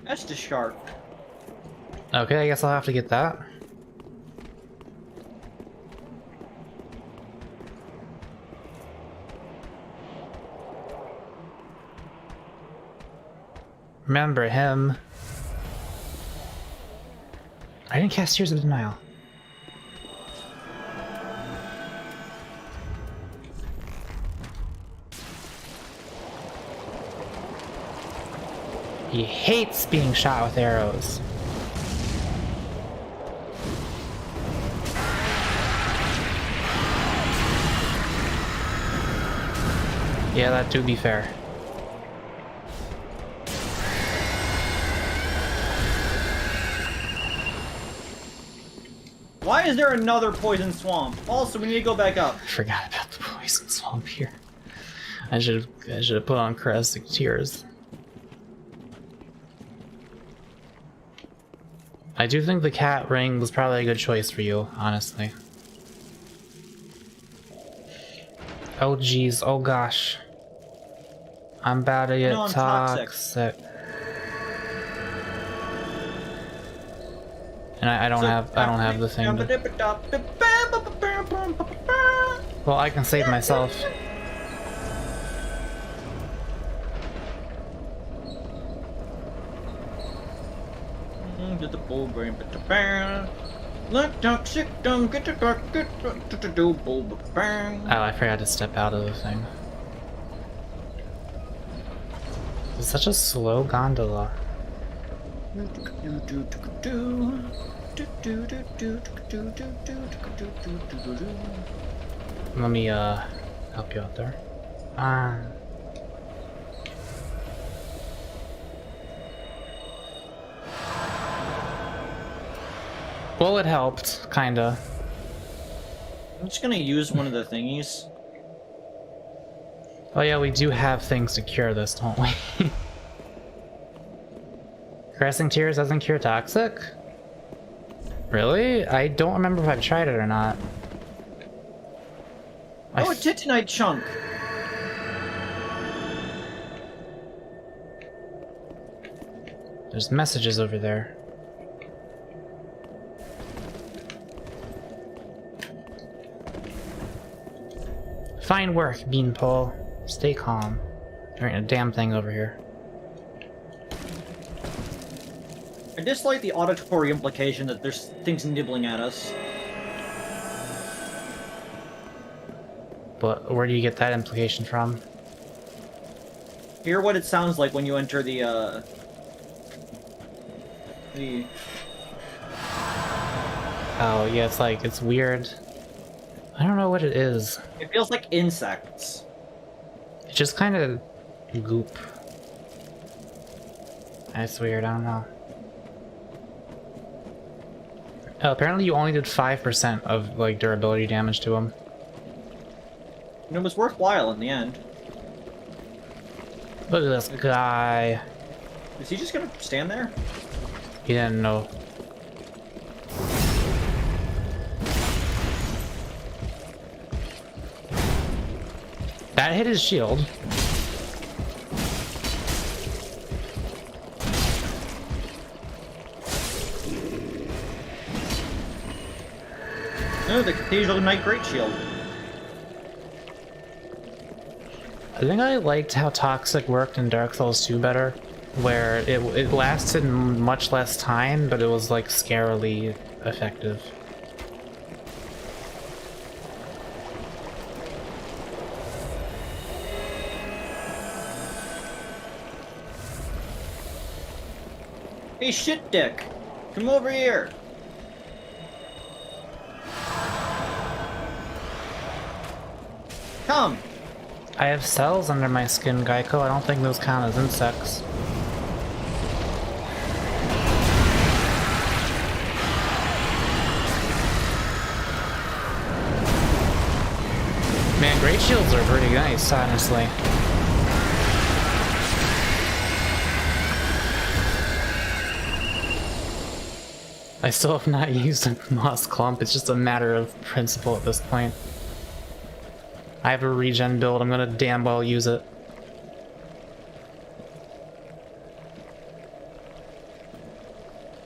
That's just sharp. Okay, I guess I'll have to get that. Remember him. I didn't cast Tears of Denial. He hates being shot with arrows. Yeah, that do be fair. Why is there another poison swamp? Also, we need to go back up. I forgot about the poison swamp here. I should have put on Caressing Tears. I do think the cat ring was probably a good choice for you, honestly. Oh geez, oh gosh. I'm about to get toxic. And I don't have the thing to... Well, I can save myself. Get the bull brain, let toxic don't get the dark, get do bull bang. Oh, I forgot to step out of the thing. It's such a slow gondola. Let me help you out there. Well, it helped, kinda. I'm just gonna use one of the thingies. Oh yeah, we do have things to cure this, don't we? Caressing Tears doesn't cure Toxic? Really? I don't remember if I've tried it or not. Oh, a Titanite chunk! There's messages over there. Fine work, Beanpole. Stay calm. There ain't a damn thing over here. I dislike the auditory implication that there's things nibbling at us. But where do you get that implication from? Hear what it sounds like when you enter the Oh, yeah, it's weird. I don't know what it is. It feels like insects. It's just kind of goop. That's weird, I don't know. Oh, apparently you only did 5% of, like, durability damage to him. And it was worthwhile in the end. Look at this guy. Is he just gonna stand there? He didn't know. That hit his shield. No, the Cathedral Knight Great Shield. I think I liked how Toxic worked in Dark Souls 2 better, where it lasted much less time, but it was like scarily effective. Hey, shit dick! Come over here! Come! I have cells under my skin, Geico. I don't think those count as insects. Man, great shields are pretty nice, honestly. I still have not used a moss clump. It's just a matter of principle at this point. I have a regen build. I'm gonna damn well use it.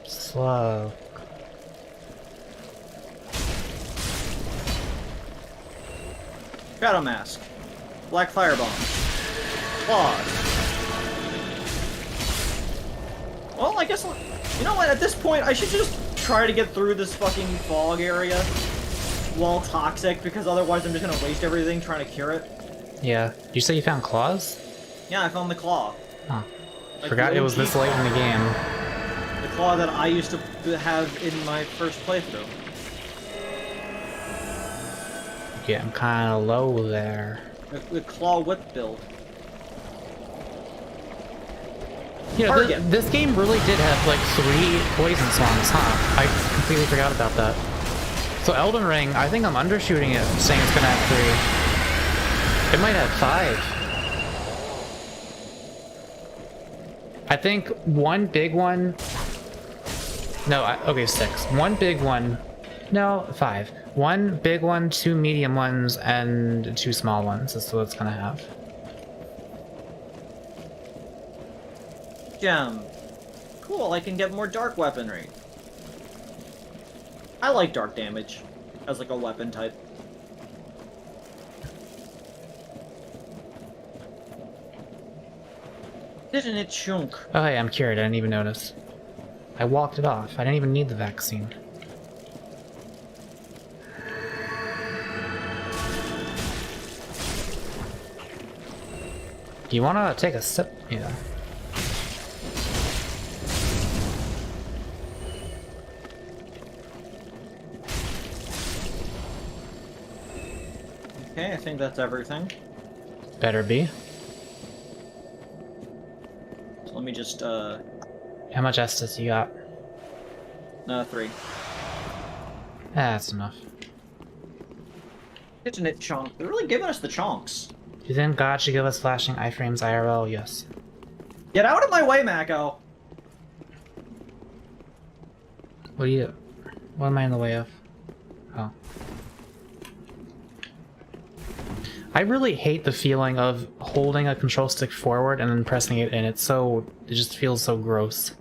Slow. Shadow Mask. Black Firebomb. Claws. Well, I guess... You know what? At this point, I should just try to get through this fucking fog area while toxic, because otherwise I'm just gonna waste everything trying to cure it. Yeah. You say you found claws? Yeah, I found the claw. Huh. Like Forgot the it was OG this late in the game. The claw that I used to have in my first playthrough. Getting kind of low there. The claw whip build. You know, Target. this game really did have like 3 poison songs, huh? I completely forgot about that. So Elden Ring, I think I'm undershooting it, saying it's gonna have 3. It might have 5. I think one big one... No, okay, 6. One big one... No, 5. One big one, 2 medium ones, and 2 small ones. That's what it's gonna have. Gem. Cool, I can get more dark weaponry. I like dark damage as like a weapon type. Didn't it chunk? Oh hey, I'm cured. I didn't even notice. I walked it off. I didn't even need the vaccine. You wanna take a sip? Yeah. Okay, I think that's everything. Better be. So let me just, How much Estus you got? 3. That's enough. Didn't it chunk? They're really giving us the chunks. You think God should give us flashing iframes IRL? Yes. Get out of my way, Mako! What am I in the way of? Oh. I really hate the feeling of holding a control stick forward and then pressing it in. It just feels so gross.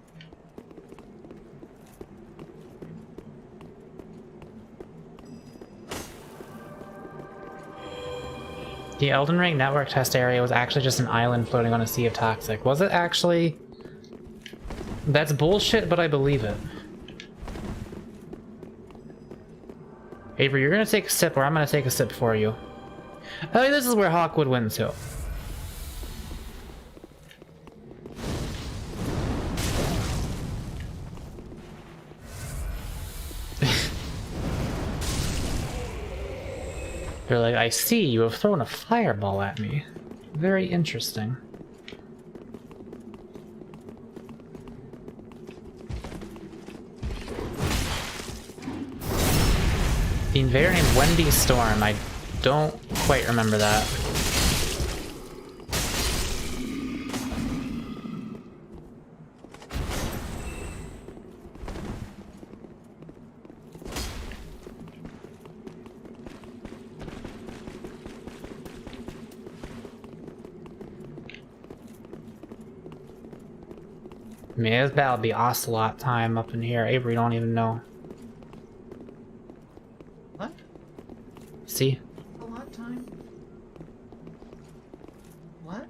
The Elden Ring network test area was actually just an island floating on a sea of toxic. Was it actually? That's bullshit, but I believe it. Avery, you're gonna take a sip, or I'm gonna take a sip for you. I mean, this is where Hawkwood wins too. They're like, I see, you have thrown a fireball at me. Very interesting. The invader named Wendy Storm, I don't quite remember that. I mean, this battle would be ocelot time up in here. Avery don't even know. What? See? A lot time? What?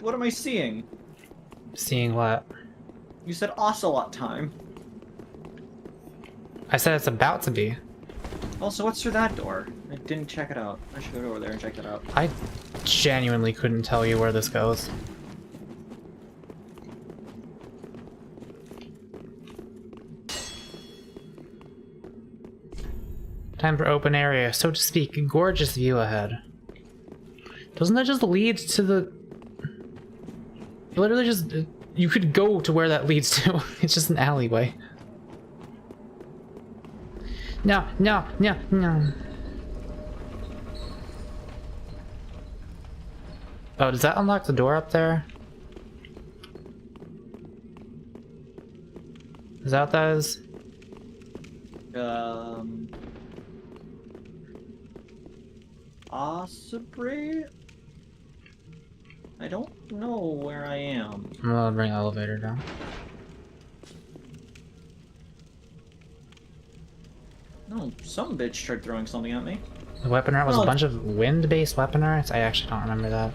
What am I seeing? Seeing what? You said ocelot time. I said it's about to be. Also, what's through that door? I didn't check it out. I should go over there and check that out. I genuinely couldn't tell you where this goes. Time for open area, so to speak. Gorgeous view ahead. Doesn't that just lead to the... Literally just... You could go to where that leads to. It's just an alleyway. No, no, no, no. Oh, does that unlock the door up there? Is that what that is? Osprey? I don't know where I am. I'm gonna bring the elevator down. No, some bitch tried throwing something at me. The weapon art was Oh. a bunch of wind-based weapon arts? I actually don't remember that.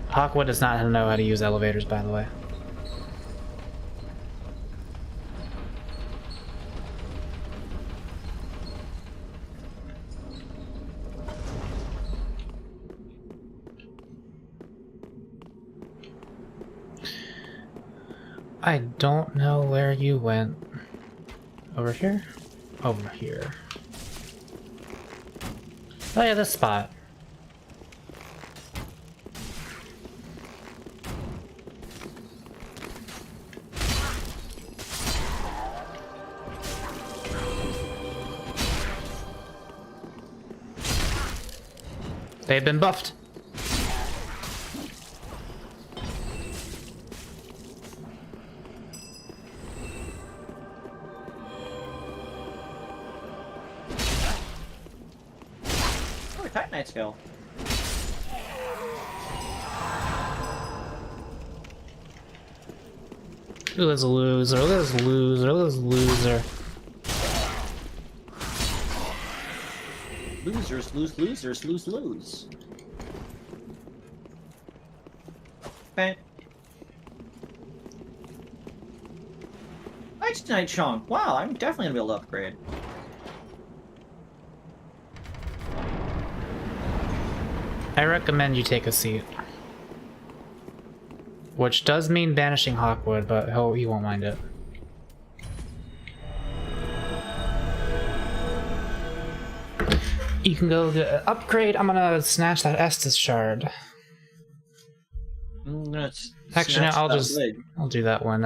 Hawkwood does not know how to use elevators, by the way. I don't know where you went. Over here? Over here. Oh yeah, this spot. They've been buffed. Oh, a Titanite skill. Look at this loser, look at this loser, look at this loser. Losers, lose. Bang. Nice night chunk. Wow, I'm definitely gonna be able to upgrade. I recommend you take a seat. Which does mean banishing Hawkwood, but he won't mind it. You can go upgrade. I'm gonna snatch that Estus shard. Actually, no, I'll do that when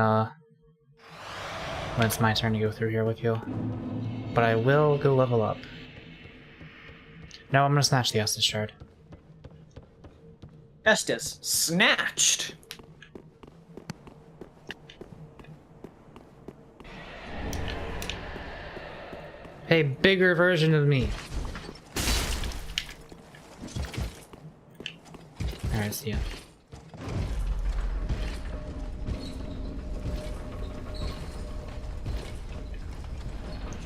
it's my turn to go through here with you. But I will go level up. No, I'm gonna snatch the Estus shard. Estus snatched. A bigger version of me. Alright, see ya.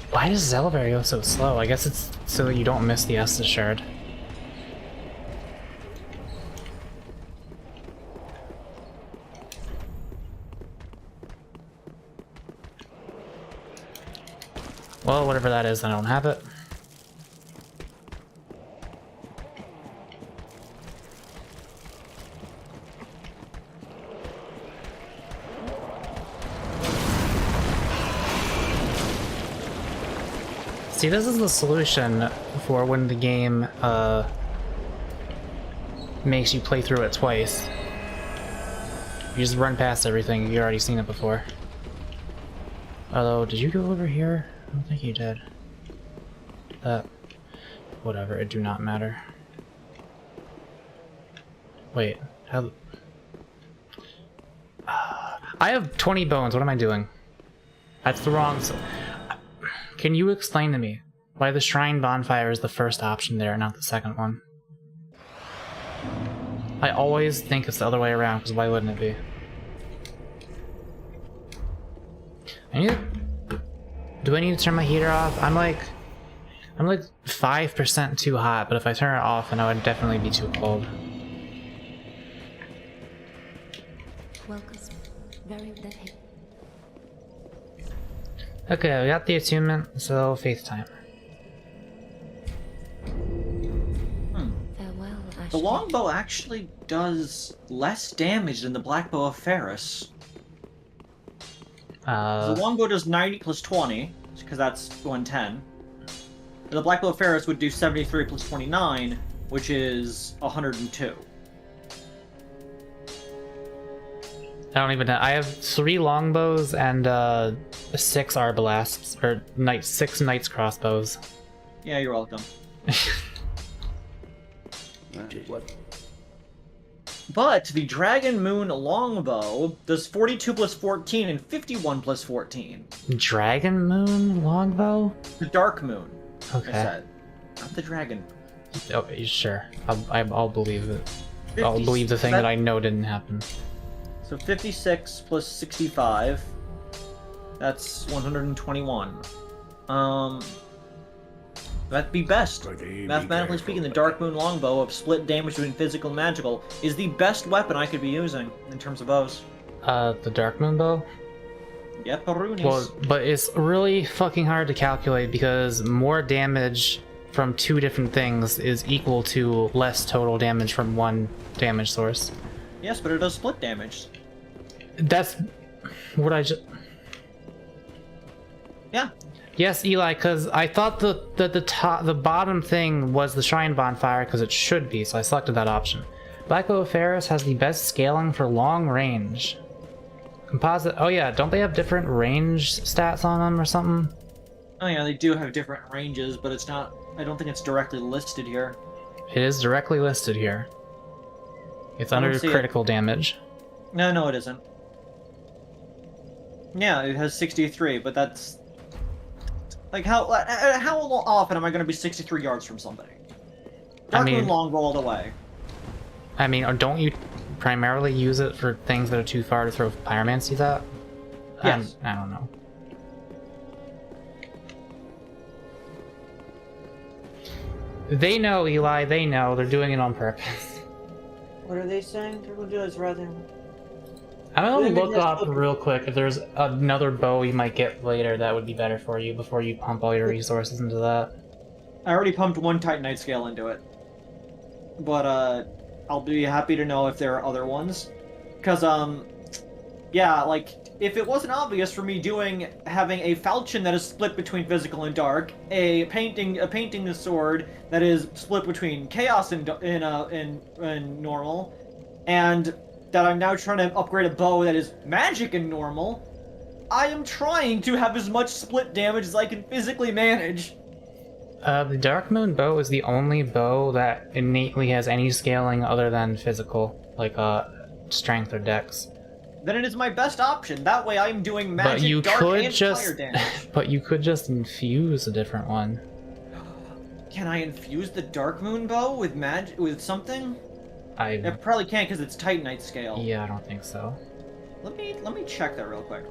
Why does this elevator go so slow? I guess it's so that you don't miss the Estus shard. Well, whatever that is, I don't have it. See, this is the solution for when the game makes you play through it twice. You just run past everything, you've already seen it before. Although, did you go over here? I don't think you did. Whatever, it do not matter. Wait, how... I have 20 bones, what am I doing? That's the wrong... Can you explain to me why the shrine bonfire is the first option there, not the second one? I always think it's the other way around, because why wouldn't it be? Do I need to turn my heater off? I'm like 5% too hot, but if I turn it off, then I would definitely be too cold. Okay, we got the attunement, so faith time. The longbow actually does less damage than the black bow of Ferris. The longbow does 90 plus 20, because that's 110. And the black bow of Ferris would do 73 plus 29, which is 102. I don't even know. I have 3 longbows and 6 arbalasts, or 6 knights crossbows. Yeah, you're welcome. But the Dragon Moon longbow does 42 plus 14 and 51 plus 14. Dragon Moon longbow? The Dark Moon. Okay. I said. Not the Dragon. Okay, sure. I'll believe it. 50, I'll believe the thing that I know didn't happen. So 56 plus 65. That's 121. That'd be best. Mathematically speaking, the Dark Moon longbow of split damage between physical and magical is the best weapon I could be using in terms of bows. The Dark Moon bow? Yep, Peroonies. Well, but it's really fucking hard to calculate because more damage from 2 different things is equal to less total damage from 1 damage source. Yes, but it does split damage. That's what I just... Yeah. Yes, Eli, because I thought the bottom thing was the Shrine Bonfire, because it should be, so I selected that option. Black Bow of Ferris has the best scaling for long range. Composite... Oh yeah, don't they have different range stats on them or something? Oh yeah, they do have different ranges, but it's not... I don't think it's directly listed here. It is directly listed here. It's under critical damage. No, it isn't. Yeah, it has 63, but that's... Like, how often am I going to be 63 yards from somebody? Dark Moon longbow all the way. I mean, don't you primarily use it for things that are too far to throw pyromancy at? Yes. I don't know. They know, Eli, they know. They're doing it on purpose. What are they saying? They're going to do this rather... I'm gonna look up real quick if there's another bow you might get later that would be better for you before you pump all your resources into that. I already pumped 1 Titanite scale into it. But, I'll be happy to know if there are other ones. Because, yeah, like, if it wasn't obvious for me having a falchion that is split between physical and dark, painting the sword that is split between chaos and normal, and that I'm now trying to upgrade a bow that is magic and normal, I am trying to have as much split damage as I can physically manage. The Dark Moon bow is the only bow that innately has any scaling other than physical, like strength or dex. Then it is my best option. That way I'm doing magic, dark, and fire damage. But you could just infuse a different one. Can I infuse the Dark Moon bow with something? I probably can't because it's Titanite scale. Yeah, I don't think so. Let me check that real quick.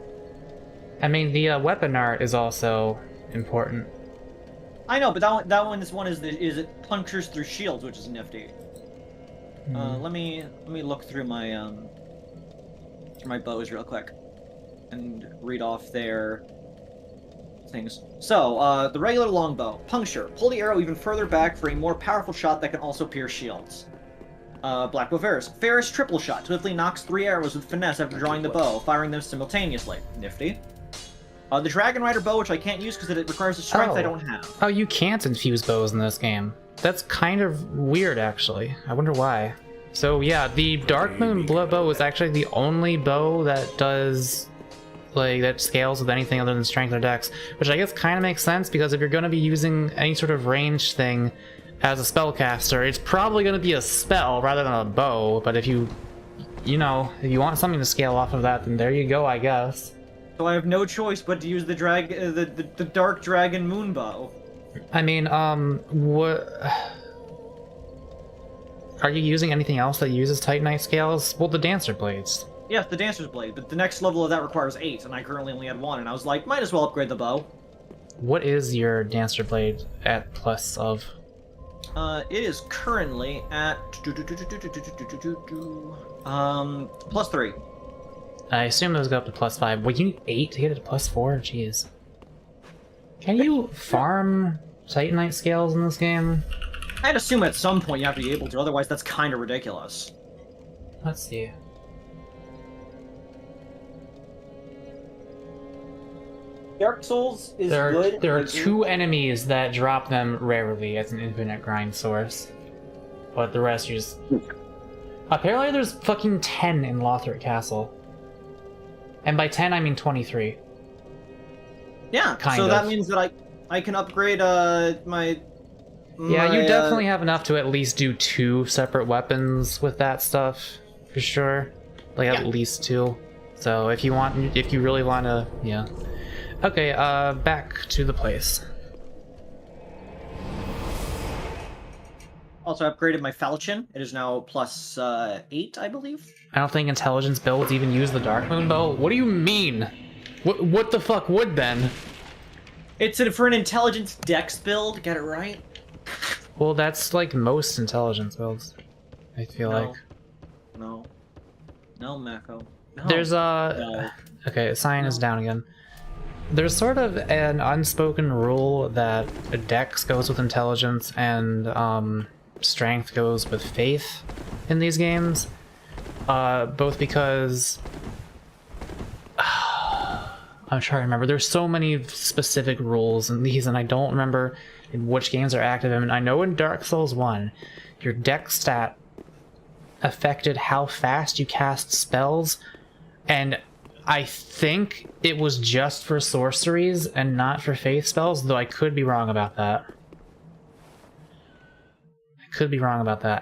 I mean, the weapon art is also important. I know, but this one is it punctures through shields, which is nifty. Let me look through my bows real quick and read off their things. So, the regular longbow, puncture, pull the arrow even further back for a more powerful shot that can also pierce shields. Black Bow Ferris. Ferris triple shot. Swiftly knocks 3 arrows with finesse after drawing the bow, firing them simultaneously. Nifty. The Dragon Rider bow, which I can't use because it requires a strength I don't have. Oh, you can't infuse bows in this game. That's kind of weird, actually. I wonder why. So yeah, the Dark Moon bow is actually the only bow that does like that scales with anything other than strength or dex, which I guess kind of makes sense because if you're going to be using any sort of range thing as a spellcaster, it's probably going to be a spell rather than a bow. But if you if you want something to scale off of that, then there you go, I guess. So I have no choice but to use the the Dark Dragon Moonbow. I mean, what... Are you using anything else that uses Titanite scales? Well, the Dancer Blades. Yes, the Dancer's Blade, but the next level of that requires 8, and I currently only had 1, and I was like, might as well upgrade the bow. What is your Dancer Blade at plus of? It is currently at... plus 3. I assume those go up to plus 5. Well, you need 8 to get it to plus 4? Jeez. Can you farm Titanite scales in this game? I'd assume at some point you have to be able to, otherwise that's kind of ridiculous. Let's see. Dark Souls is There good. are 2 enemies that drop them rarely as an infinite grind source. But the rest you just... Apparently there's fucking 10 in Lothric Castle. And by 10 I mean 23. Yeah, Kind so of. that means that I can upgrade my... Yeah, you definitely have enough to at least do 2 separate weapons with that stuff, for sure. Like at least 2. So if you really want to, yeah. Okay, back to the place. Also upgraded my falchion. It is now plus 8, I believe. I don't think intelligence builds even use the Dark Moon Bow. What do you mean? What the fuck would then? It's for an intelligence dex build, get it right? Well, that's like most intelligence builds, I feel like. No, Mako. No. There's No. Okay, sign is down again. There's sort of an unspoken rule that dex goes with intelligence and strength goes with faith in these games. Both because... I'm trying to remember. There's so many specific rules in these, and I don't remember in which games are active. I mean, I know in Dark Souls 1, your dex stat affected how fast you cast spells, and I think it was just for sorceries and not for faith spells, though I could be wrong about that.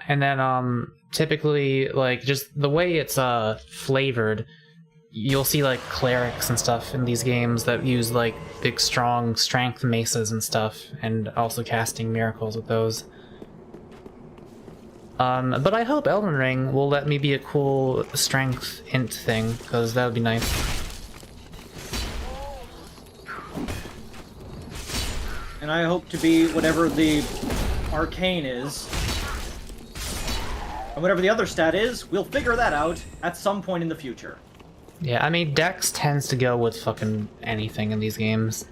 And then, typically, like, just the way it's, flavored, you'll see, like, clerics and stuff in these games that use, like, big, strong strength maces and stuff, and also casting miracles with those. But I hope Elden Ring will let me be a cool strength int thing, because that would be nice. And I hope to be whatever the arcane is. And whatever the other stat is, we'll figure that out at some point in the future. Yeah, I mean, Dex tends to go with fucking anything in these games.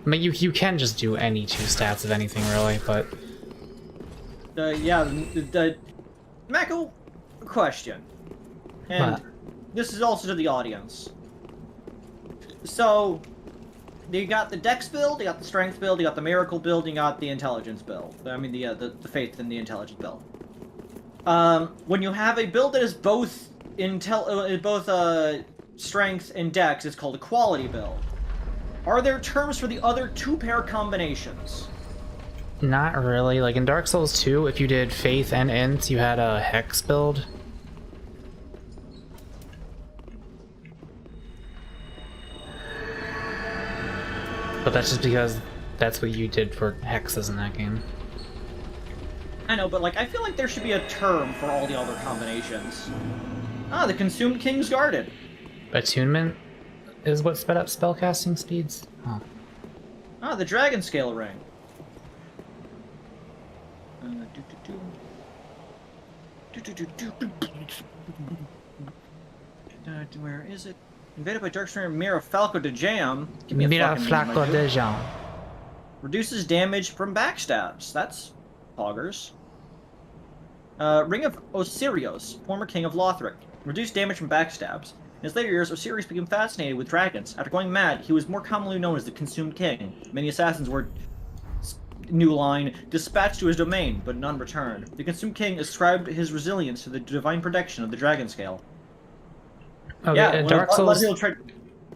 I mean, you can just do any 2 stats of anything, really, but... Mako, question. And What? this is also to the audience. So, you got the Dex build, you got the Strength build, you got the Miracle build, you got the Intelligence build. I mean, the Faith and the Intelligence build. When you have a build that is both Strength and Dex, it's called a Quality build. Are there terms for the other 2 pair combinations? Not really. Like, in Dark Souls 2, if you did Faith and Int, you had a Hex build. But that's just because that's what you did for hexes in that game. I know, but, like, I feel like there should be a term for all the other combinations. Ah, the Consumed King's Guarded. Attunement is what sped up spellcasting speeds? Huh. Ah, the Dragon Scale Ring. Where is it? Invaded by Darkstream Mira Falco de Jam. Give me a Mira fucking name, Flaco my dude. de Jean. Reduces damage from backstabs. That's poggers. Ring of Osirios, former king of Lothric. Reduced damage from backstabs. In his later years, Osiris became fascinated with dragons. After going mad, he was more commonly known as the Consumed King. Many assassins were, new line, dispatched to his domain, but none returned. The Consumed King ascribed his resilience to the divine protection of the dragon scale. Okay, Yeah, Dark Souls.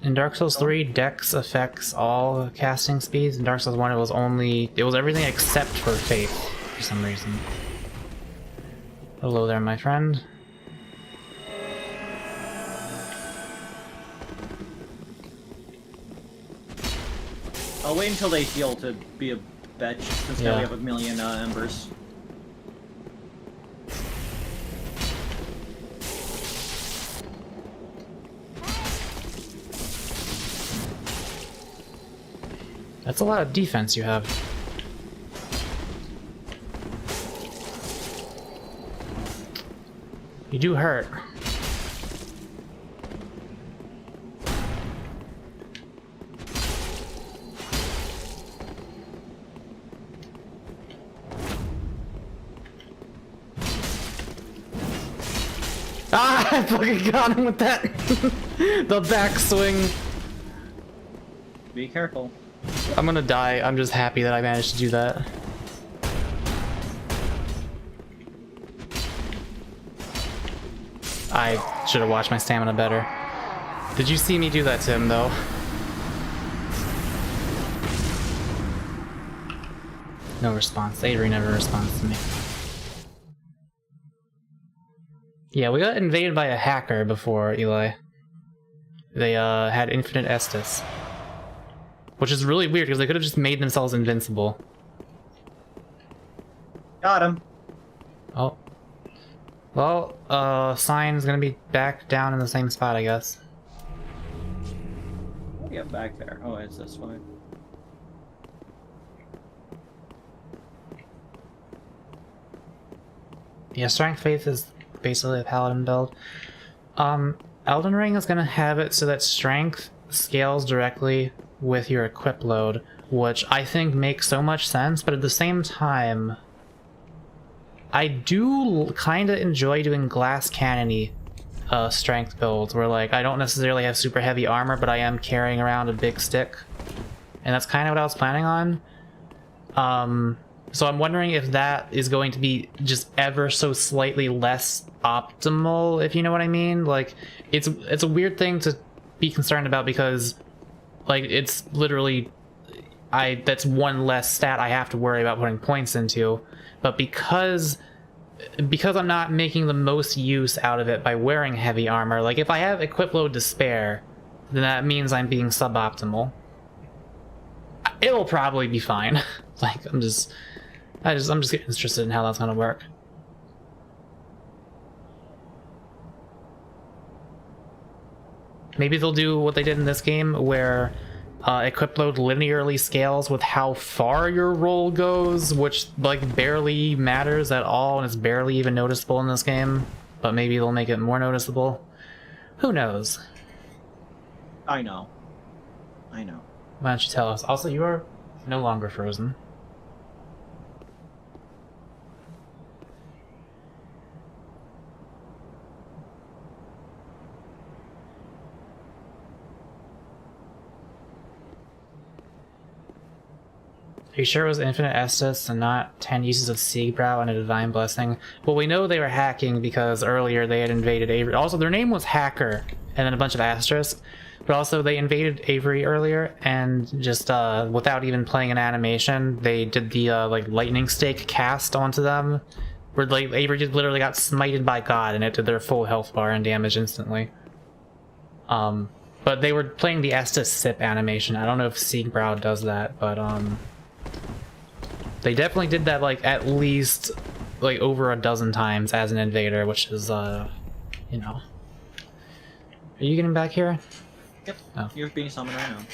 In Dark Souls 3, Dex affects all casting speeds. In Dark Souls 1, it was everything except for Faith, for some reason. Hello there, my friend. I'll wait until they heal to be a bitch, since now we have a million embers. That's a lot of defense you have. You do hurt. Ah, I fucking got him with that! The backswing. Be careful. I'm gonna die. I'm just happy that I managed to do that. I should have watched my stamina better. Did you see me do that to him, though? No response. Avery never responds to me. Yeah, we got invaded by a hacker before, Eli. They had infinite Estus. Which is really weird, because they could have just made themselves invincible. Got him. Oh. Well, sign's gonna be back down in the same spot, I guess. How do we get back there? Oh, it's this way. Yeah, Strength Faith is basically a paladin build. Elden Ring is gonna have it so that strength scales directly with your equip load, which I think makes so much sense, but at the same time, I do kinda enjoy doing glass cannon-y strength builds, where like I don't necessarily have super heavy armor, but I am carrying around a big stick. And that's kind of what I was planning on. So I'm wondering if that is going to be just ever so slightly less optimal, if you know what I mean. Like, it's a weird thing to be concerned about, because like it's literally that's one less stat I have to worry about putting points into. But because I'm not making the most use out of it by wearing heavy armor, like if I have equip load to spare, then that means I'm being suboptimal. It'll probably be fine. Like I'm just getting interested in how that's gonna work. Maybe they'll do what they did in this game, where equip load linearly scales with how far your roll goes, which like barely matters at all, and it's barely even noticeable in this game. But maybe they'll make it more noticeable. Who knows? I know. I know. Why don't you tell us? Also, you are no longer frozen. Are you sure it was Infinite Estus and not 10 uses of Siegbrow and a Divine Blessing? Well, we know they were hacking because earlier they had invaded Avery. Also, their name was Hacker, and then a bunch of asterisks. But also, they invaded Avery earlier, and just without even playing an animation, they did the like lightning stake cast onto them, where like Avery just literally got smited by God, and it did their full health bar and damage instantly. But they were playing the Estus sip animation. I don't know if Siegbrow does that, but they definitely did that like at least like over a dozen times as an invader, which is you know. Are you getting back here? Yep. Oh. You're being summoned right now.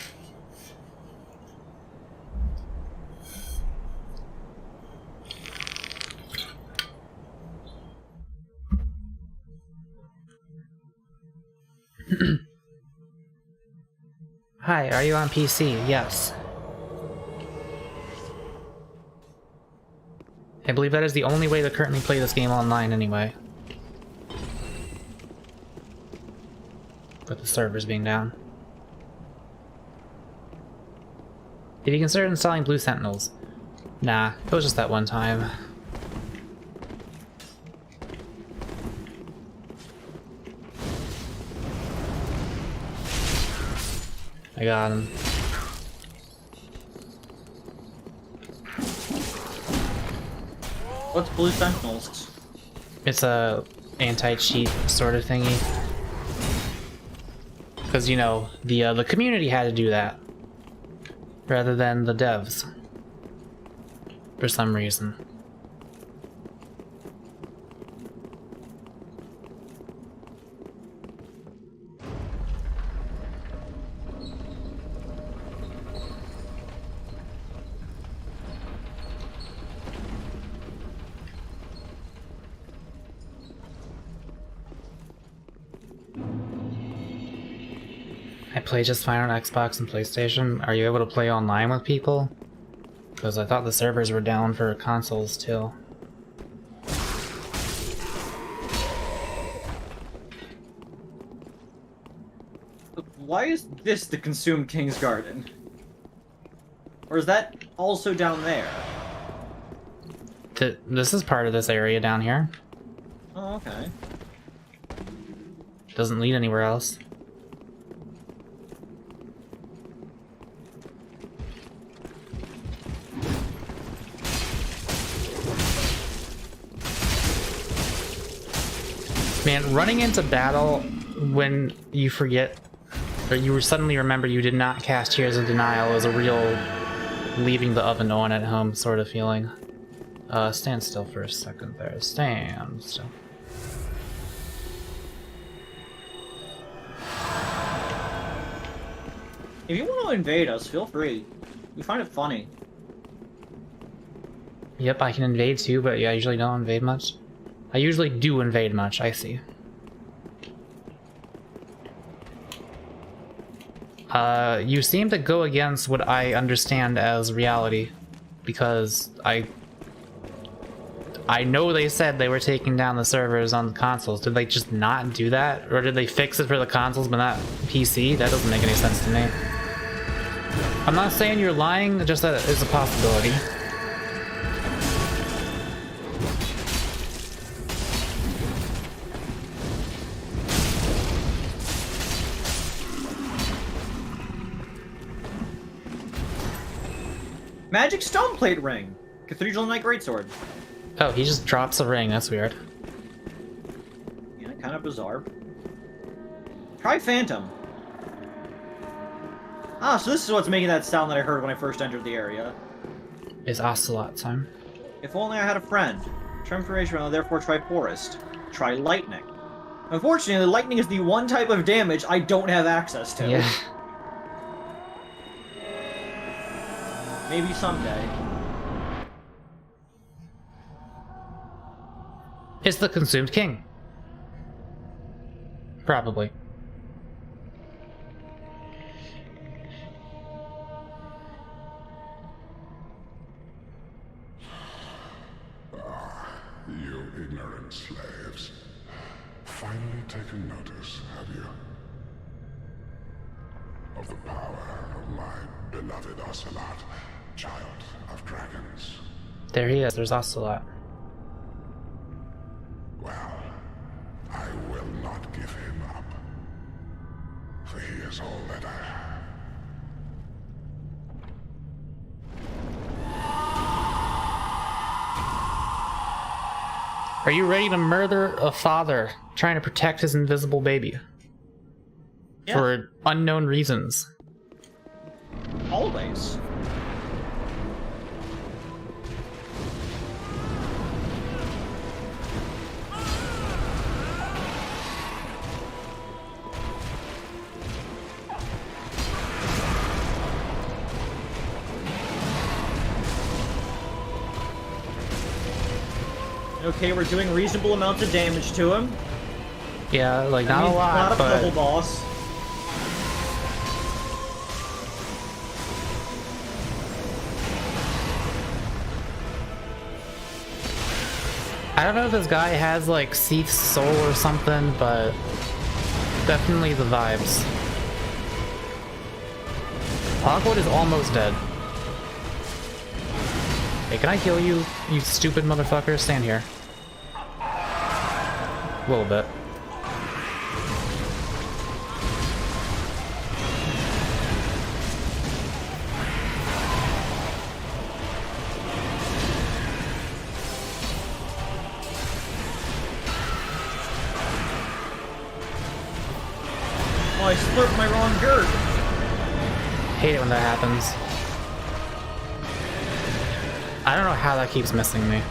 Hi, are you on PC? Yes. I believe that is the only way to currently play this game online anyway. With the servers being down. Did you consider installing Blue Sentinels? Nah, it was just that one time. I got him. What's Blue Sentinels? It's a anti-cheat sort of thingy. Because, you know, the community had to do that. Rather than the devs. For some reason. I play just fine on Xbox and PlayStation. Are you able to play online with people? Because I thought the servers were down for consoles too. Why is this the Consumed King's Garden? Or is that also down there? This is part of this area down here. Oh, okay. Doesn't lead anywhere else. Man, running into battle when you forget, or you suddenly remember you did not cast Tears of Denial is a real leaving the oven on at home sort of feeling. Stand still for a second there. Stand still. If you want to invade us, feel free. We find it funny. Yep, I can invade too, but yeah, I usually don't invade much. I usually do invade much, I see. You seem to go against what I understand as reality, because I know they said they were taking down the servers on the consoles. Did they just not do that? Or did they fix it for the consoles but not PC? That doesn't make any sense to me. I'm not saying you're lying, just that it's a possibility. Magic Stoneplate Ring! Cathedral Knight Greatsword. Oh, he just drops a ring, that's weird. Yeah, kind of bizarre. Try Phantom. Ah, so this is what's making that sound that I heard when I first entered the area. It's Ocelot time. If only I had a friend. Transformation, therefore try Forest. Try Lightning. Unfortunately, Lightning is the one type of damage I don't have access to. Yeah. Maybe someday. It's the Consumed King. Probably. You ignorant slaves. Finally taken notice, have you? Of the power of my beloved Ocelot, child of dragons. There he is, there's Ocelot. Well, I will not give him up. For he is all that I have. Are you ready to murder a father trying to protect his invisible baby? Yeah. For unknown reasons. Always. Okay, we're doing reasonable amounts of damage to him. Yeah, like I not mean, a lot, not a but double boss. I don't know if this guy has like Seath's soul or something, but definitely the vibes. Hogwood is almost dead. Hey, can I heal you, you stupid motherfucker? Stand here. A little bit. Hate it when that happens. I don't know how that keeps missing me.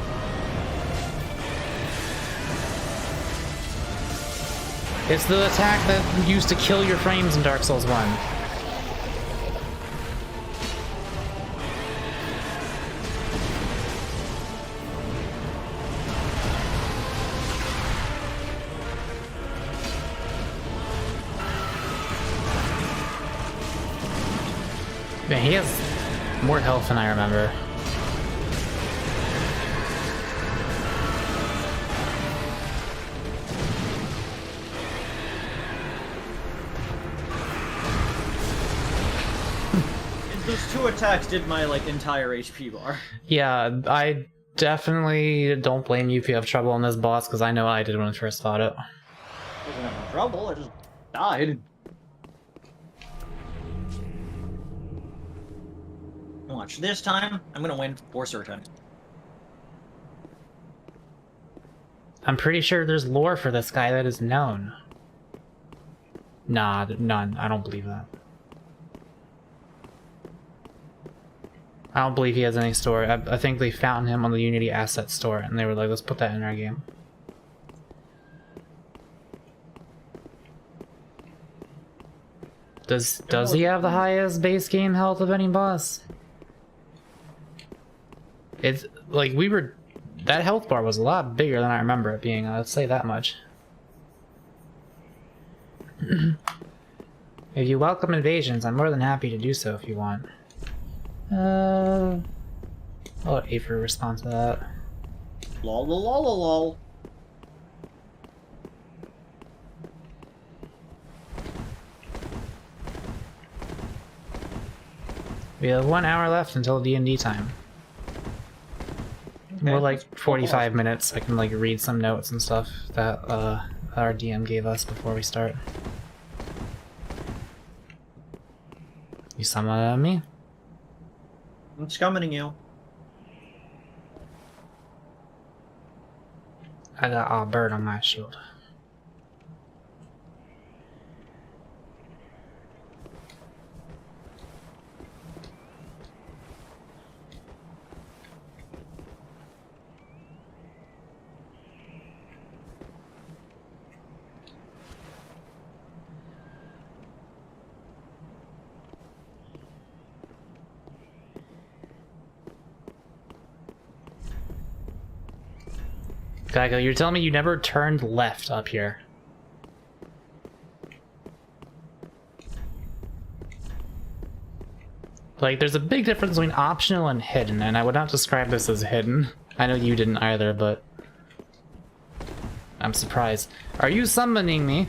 It's the attack that used to kill your frames in Dark Souls 1. Man, he has more health than I remember. Those 2 attacks did my, like, entire HP bar. Yeah, I definitely don't blame you if you have trouble on this boss, because I know I did when I first fought it. I wasn't having trouble, I just died. Watch, this time, I'm gonna win for certain. I'm pretty sure there's lore for this guy that is known. Nah, none. I don't believe that. I don't believe he has any story. I think they found him on the Unity asset store, and they were like, let's put that in our game. Does he have the highest base game health of any boss? It's like that health bar was a lot bigger than I remember it being, I'd say that much. If you welcome invasions, I'm more than happy to do so if you want. I'll let Avery respond to that. Lol, lol, lol, lol, lol. We have 1 hour left until D&D time. Okay. More like 45 minutes. I can like read some notes and stuff that our DM gave us before we start. You summon me? I'm summoning you. I got a bird on my shield. Geico, you're telling me you never turned left up here? Like, there's a big difference between optional and hidden, and I would not describe this as hidden. I know you didn't either, but I'm surprised. Are you summoning me?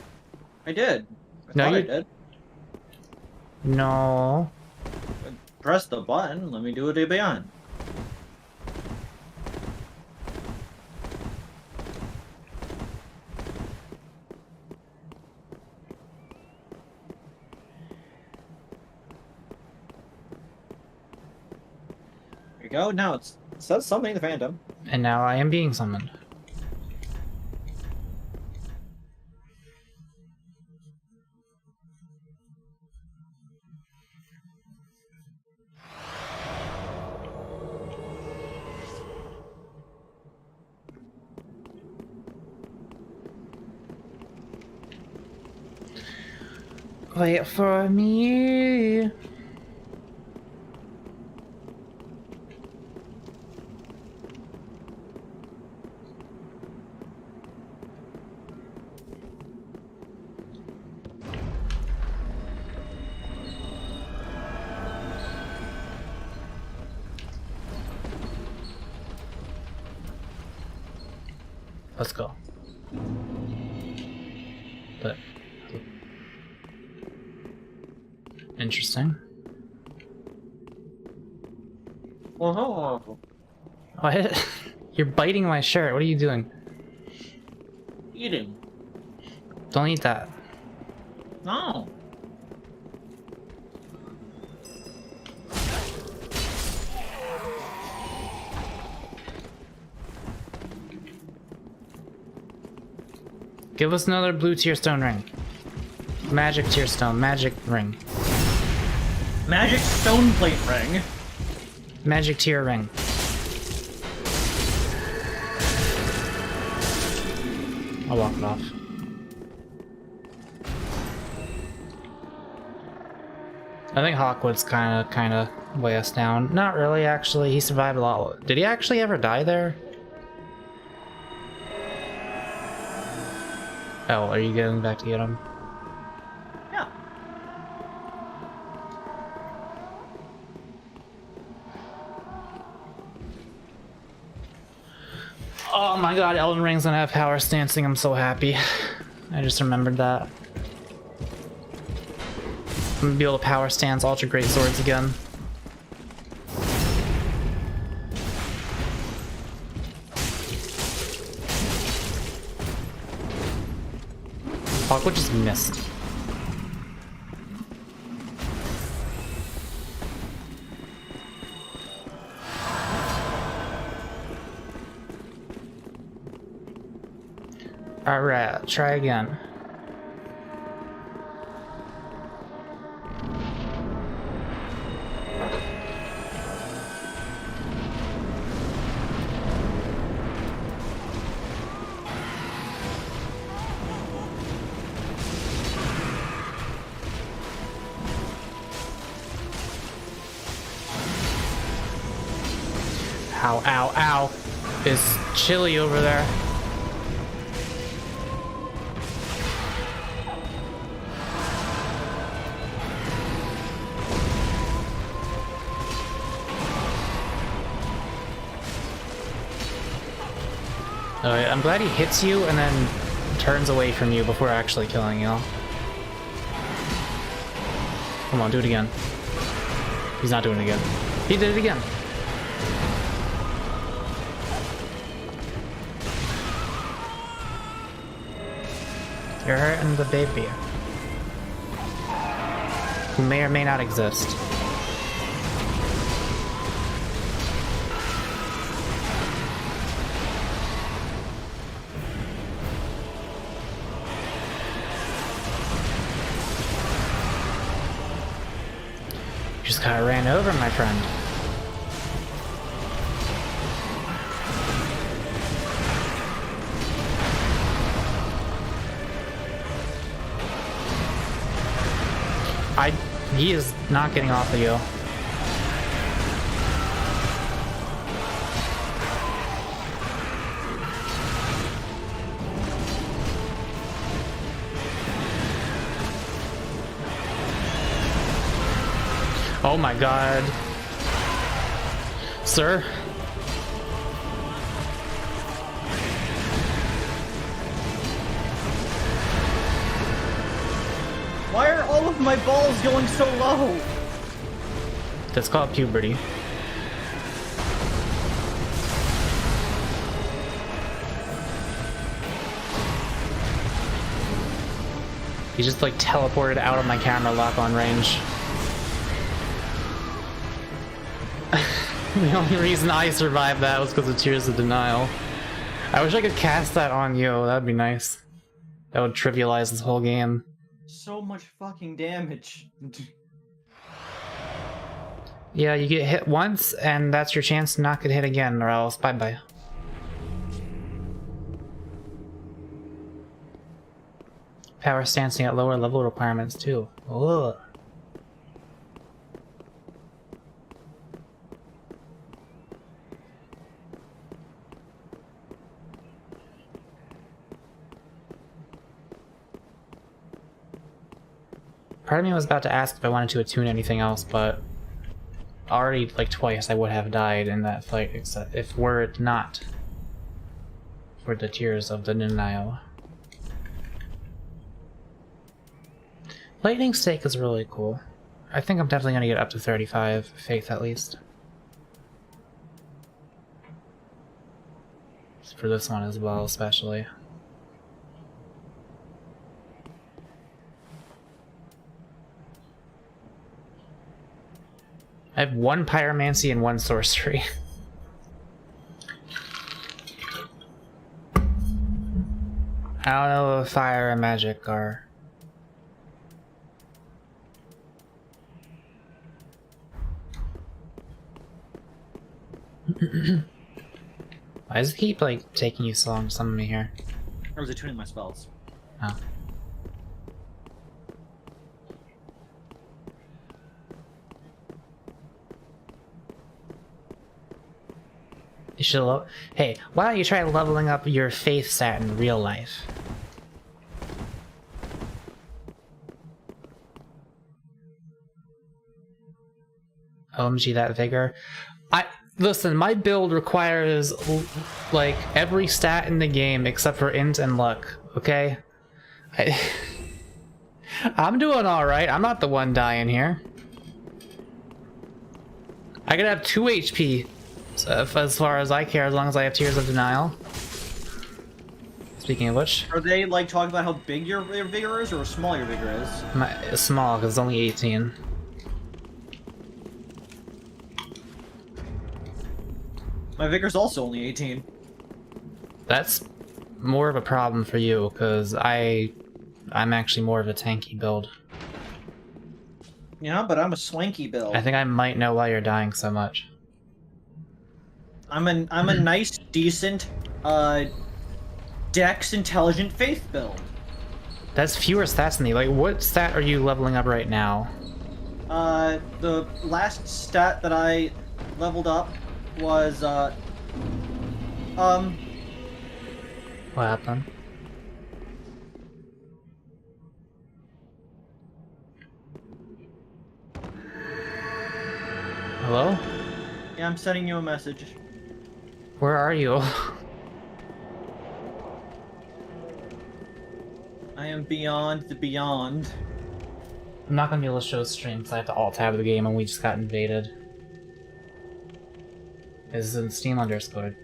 I did. I did. No. Press the button. Let me do it again. There you go. Now it says summoning the Phantom. And now I am being summoned. Wait for me. Let's go. But interesting. Oh, What? You're biting my shirt. What are you doing? eating. Don't eat that. No. Give us another blue tear stone ring. Magic tear stone, magic ring. Magic stone plate ring. Magic tier ring. I'll walk it off. I think Hawkwood's kind of weigh us down. Not really, actually. He survived a lot. Did he actually ever die there? Oh, are you going back to get him? Yeah. Oh my god, Elden Ring's gonna have power stancing. I'm so happy. I just remembered that. I'm gonna be able to power stance Ultra Great Swords again. Hawkwood just missed. Alright, try again. Ow, ow, ow. It's chilly over there. Alright, I'm glad he hits you and then turns away from you before actually killing you. Come on, do it again. He's not doing it again. He did it again. You're hurting the baby. Who may or may not exist. You just kinda ran over, my friend. He is not getting off of you. Oh my god. Sir? Why are all of my balls going so low? That's called puberty. He just like teleported out of my camera lock on range. The only reason I survived that was because of Tears of Denial. I wish I could cast that on you, that'd be nice. That would trivialize this whole game. So much fucking damage. Yeah, you get hit once, and that's your chance to not get hit again, or else bye-bye. Power stancing at lower level requirements, too. Ugh. Part of me was about to ask if I wanted to attune anything else, but already, like, twice I would have died in that fight, except if were it not for the Tears of the Denial. Lightning Stake is really cool. I think I'm definitely gonna get up to 35 faith at least. For this one as well, especially. I have one pyromancy and one sorcery. I don't know if fire and magic are Why does it keep, like, taking you so long to summon me here? I was attuning my spells. Oh. You should Hey, why don't you try leveling up your faith stat in real life? OMG, that vigor. Listen, my build requires, like, every stat in the game except for int and luck, okay? I'm doing alright, I'm not the one dying here. I could have 2 HP, so as far as I care, as long as I have Tears of Denial. Speaking of which... Are they, like, talking about how big your vigor is, or how small your vigor is? Small, because it's only 18. My vigor's also only 18. That's more of a problem for you, because I'm actually more of a tanky build. Yeah, but I'm a swanky build. I think I might know why you're dying so much. I'm a nice, decent, dex intelligent faith build. That's fewer stats than me. Like, what stat are you leveling up right now? The last stat that I leveled up was, What happened? Hello? yeah, I'm sending you a message. Where are you? I am beyond the beyond. I'm not gonna be able to show stream because I have to alt-tab the game and we just got invaded. This is in Steam underscore.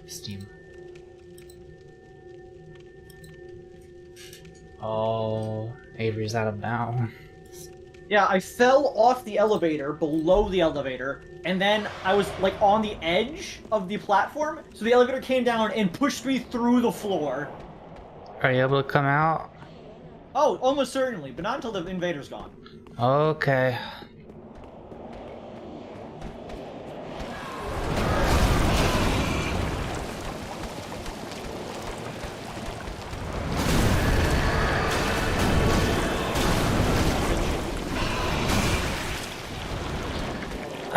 Steam. Oh, Avery's out of bounds. Yeah, I fell off the elevator, below the elevator, and then I was, like, on the edge of the platform, so the elevator came down and pushed me through the floor. Are you able to come out? Oh, almost certainly, but not until the invader's gone. Okay.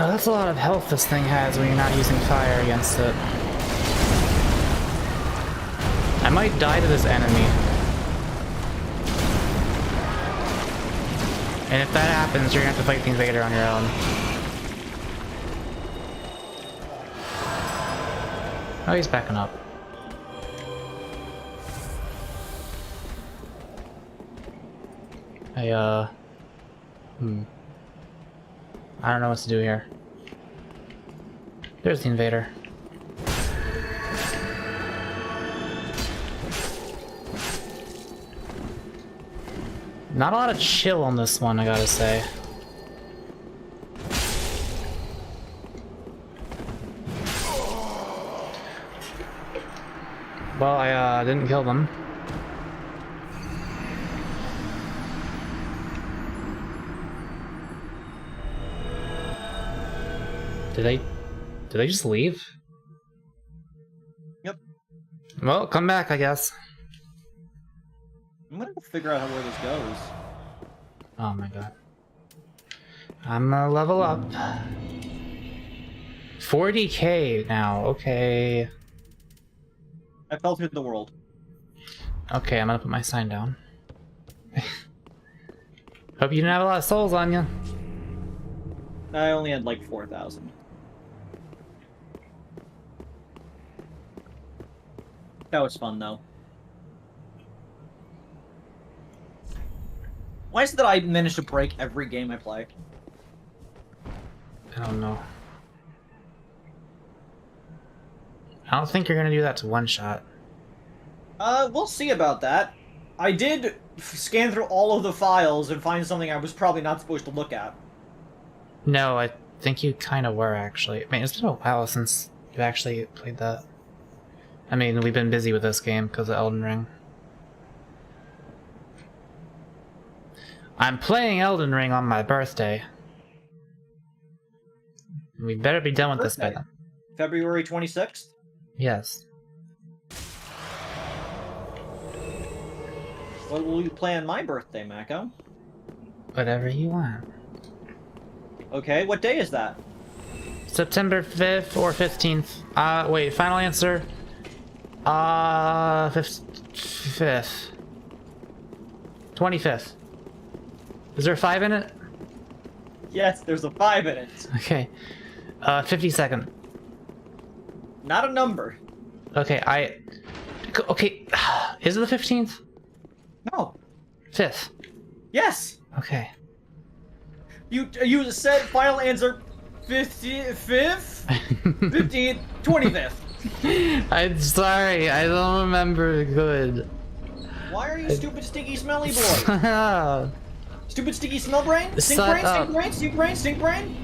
Oh, that's a lot of health this thing has when you're not using fire against it. I might die to this enemy. And if that happens, you're gonna have to fight the invader on your own. Oh, he's backing up. I don't know what to do here. There's the invader. Not a lot of chill on this one, I gotta say. Well, I didn't kill them. Did they just leave? Yep. Well, come back, I guess. I'm gonna figure out where this goes. Oh my god. I'm gonna level up. 40k now, okay. I fell through the world. Okay, I'm gonna put my sign down. Hope you didn't have a lot of souls on you. I only had like 4,000. That was fun, though. Why is it that I manage to break every game I play? I don't know. I don't think you're gonna do that to one shot. We'll see about that. I did scan through all of the files and find something I was probably not supposed to look at. No, I think you kind of were, actually. I mean, it's been a while since you actually played that. I mean, we've been busy with this game because of Elden Ring. I'm playing Elden Ring on my birthday. We better be done with this by Birthday. then. February 26th? Yes. What will you play on my birthday, Mako? Whatever you want. Okay, what day is that? September 5th or 15th. Wait, final answer. 5th. 25th. Is there a 5 in it? Yes, there's a 5 in it. Okay. 52nd. Not a number. Okay, okay. Is it the 15th? No. 5th. Yes! Okay. You said final answer 5th? 15th, 25th. I'm sorry, I don't remember good. Why are you stupid, stinky, smelly boy? Stupid, sticky, smell brain? Stink Shut brain, up. stink brain, stink brain, stink brain?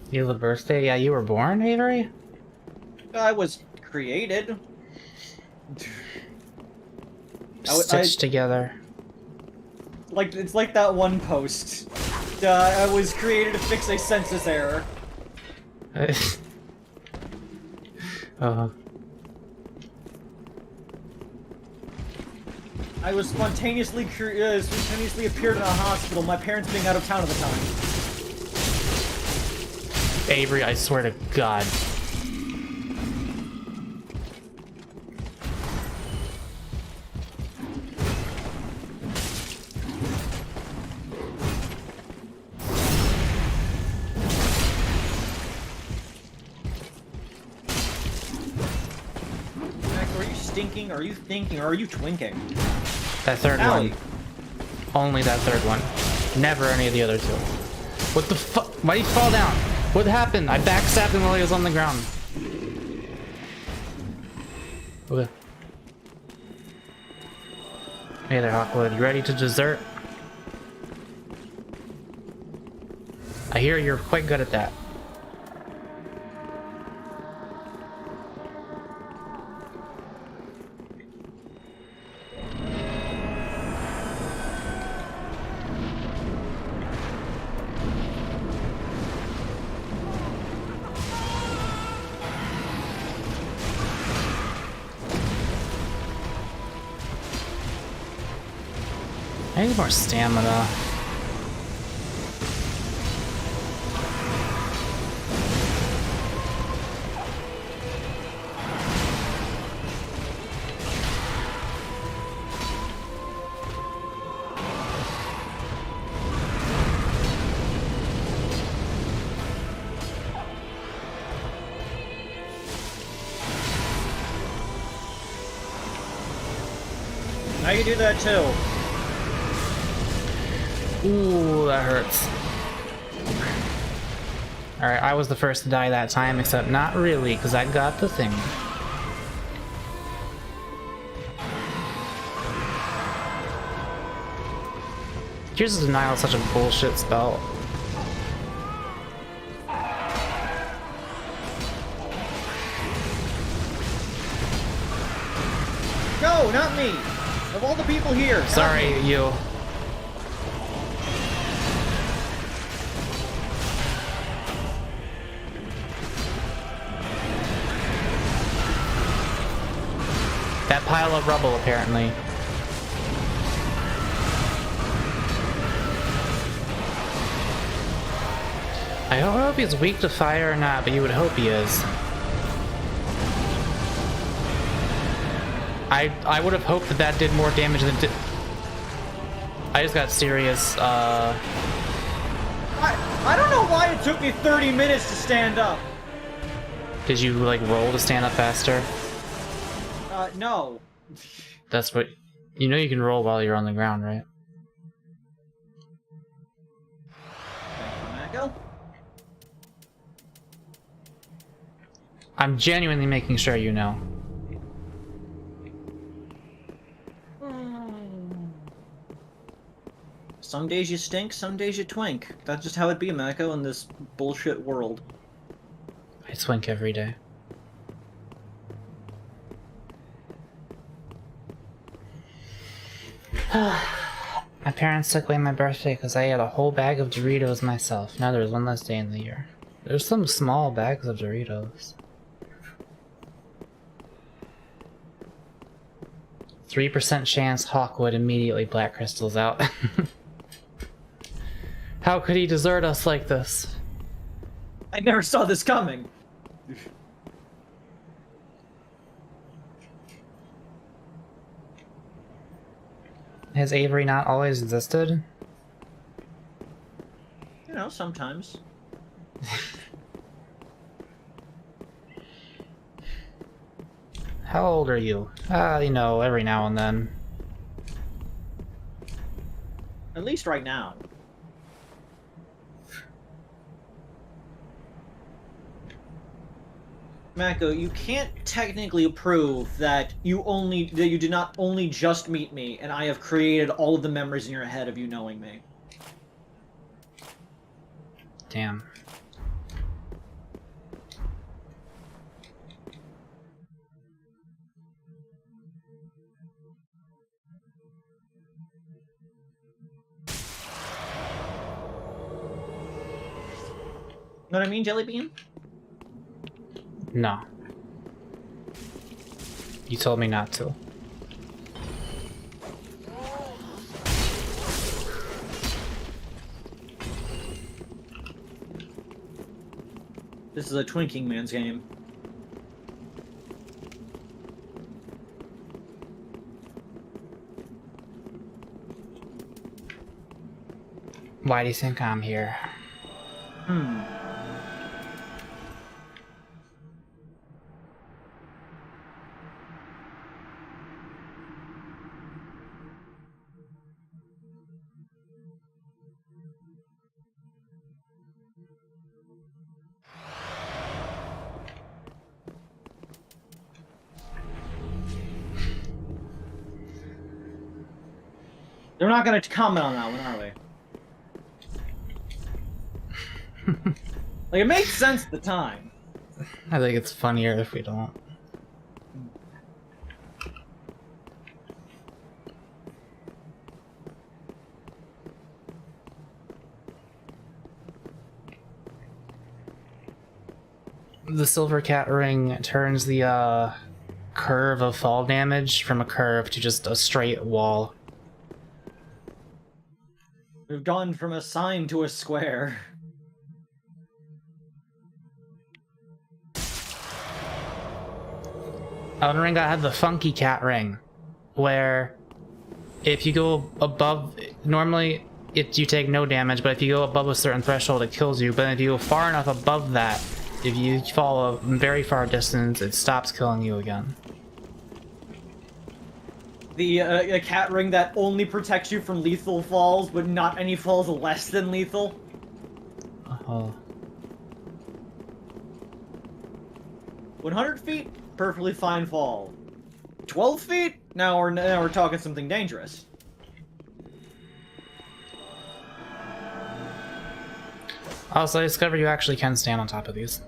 You have a birthday? Yeah, you were born, Avery? I was created. Stitched together. Like, it's like that one post. I was created to fix a census error. I was spontaneously appeared in a hospital, my parents being out of town at the time. Avery, I swear to God. Max, are you stinking? Are you thinking? Or are you twinking? That third Owie. one. Only that third one. Never any of the other two. What the fuck? Why did he fall down? What happened? I backstabbed him while he was on the ground. Okay. Hey there, Hawkwood. You ready to dessert? I hear you're quite good at that. I need more stamina. Now you do that too. Ooh, that hurts. Alright, I was the first to die that time, except not really, because I got the thing. Here's Denial is such a bullshit spell. No, not me! Of all the people here! not Sorry, me. you. That pile of rubble, apparently. I don't know if he's weak to fire or not, but you would hope he is. I would have hoped that that did more damage than it did. I just got serious, I don't know why it took me 30 minutes to stand up. Did you, like, roll to stand up faster? No. That's what... You know you can roll while you're on the ground, right? Thank you, Mako. I'm genuinely making sure you know. Some days you stink, some days you twink. That's just how it be, Mako, in this bullshit world. I twink every day. My parents took away my birthday because I ate a whole bag of Doritos myself. Now there's one less day in the year. There's some small bags of Doritos. 3% chance Hawk would immediately black crystals out. How could he desert us like this? I never saw this coming. Has Avery not always existed? You know, sometimes. How old are you? You know, every now and then. At least right now. Mako, you can't technically prove that you did not only just meet me, and I have created all of the memories in your head of you knowing me. Damn. Know what I mean, Jellybean? No. You told me not to. This is a Twinking Man's game. Why do you think I'm here? They're not gonna comment on that one, are they? Like, it made sense at the time. I think it's funnier if we don't. The silver cat ring turns the curve of fall damage from a curve to just a straight wall. We've gone from a sign to a square. Elden Ring had the funky cat ring, where if you go above, normally you take no damage, but if you go above a certain threshold, it kills you. But if you go far enough above that, if you fall a very far distance, it stops killing you again. The cat ring that only protects you from lethal falls, but not any falls less than lethal. Oh. 100 feet, perfectly fine fall. 12 feet? Now we're talking something dangerous. Also, I discovered you actually can stand on top of these.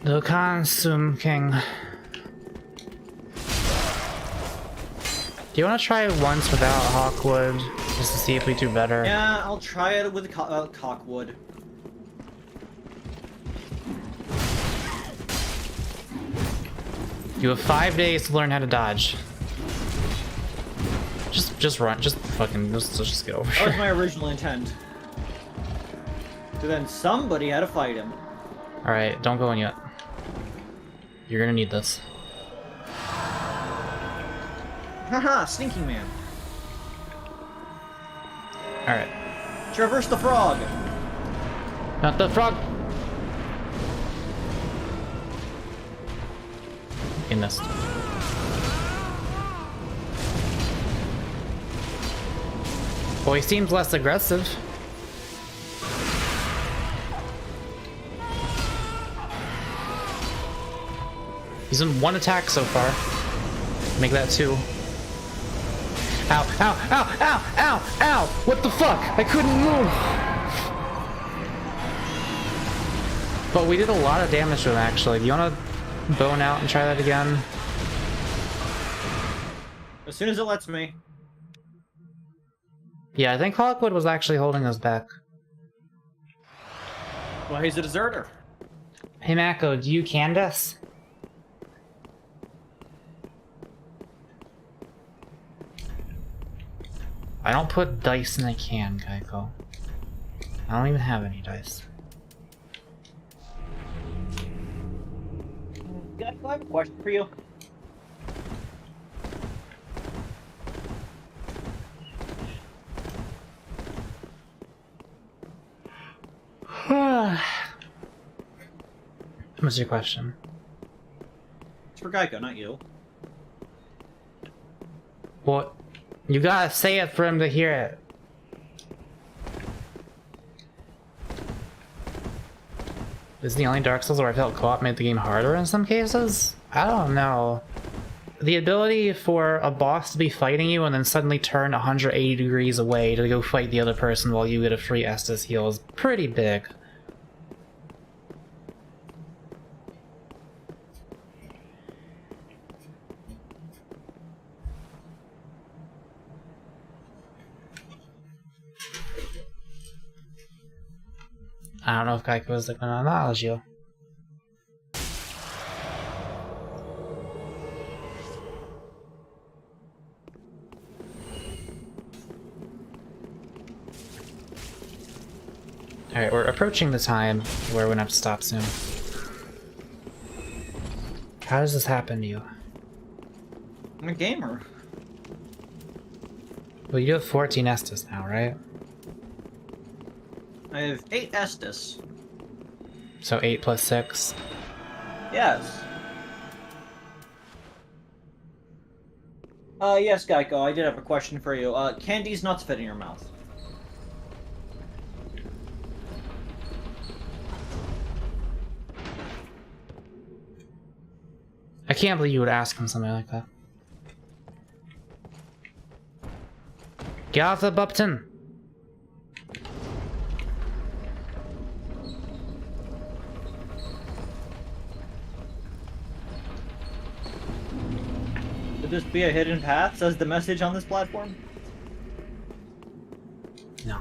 The Consum King. Do you want to try it once without Hawkwood, just to see if we do better? Yeah, I'll try it with Cockwood. You have 5 days to learn how to dodge. Just run, just fucking, let's just get over That was here. my original intent. So then somebody had to fight him. Alright, don't go in yet. You're gonna need this. Haha, Stinking Man. Alright. Traverse the frog. Not the frog! He missed. Well, he seems less aggressive. He's in one attack so far. Make that 2. Ow, ow, ow, ow, ow, ow! What the fuck? I couldn't move! But we did a lot of damage to him, actually. Do you want to bone out and try that again? As soon as it lets me. Yeah, I think Hawkwood was actually holding us back. Well, he's a deserter. Hey Mako, do you Candace? I don't put dice in a can, Geico. I don't even have any dice. Geico, I have a question for you. What's your question? It's for Geico, not you. What? You gotta say it for him to hear it. This is the only Dark Souls where I felt co-op made the game harder in some cases? I don't know. The ability for a boss to be fighting you and then suddenly turn 180 degrees away to go fight the other person while you get a free Estus heal is pretty big. I don't know if Geico is gonna acknowledge you. Alright, we're approaching the time where we're gonna have to stop soon. How does this happen to you? I'm a gamer. Well, you have 14 Estus now, right? I have 8 Estus. So 8 plus 6. Yes. Yes, Geico, I did have a question for you. Can these nuts fit in your mouth? I can't believe you would ask him something like that. Get off the button! Could this be a hidden path, says the message on this platform? No.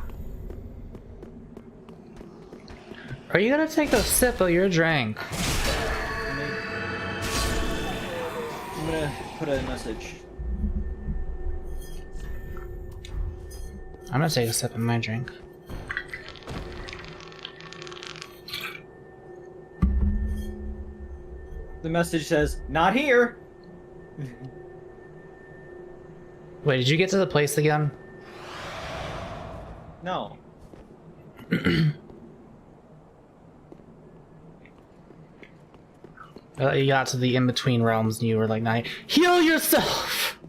Are you gonna take a sip of your drink? I'm gonna put a message. I'm gonna take a sip of my drink. The message says, "Not here!" Wait, did you get to the place again? No. You got to the in-between realms and you were like, nah, heal yourself!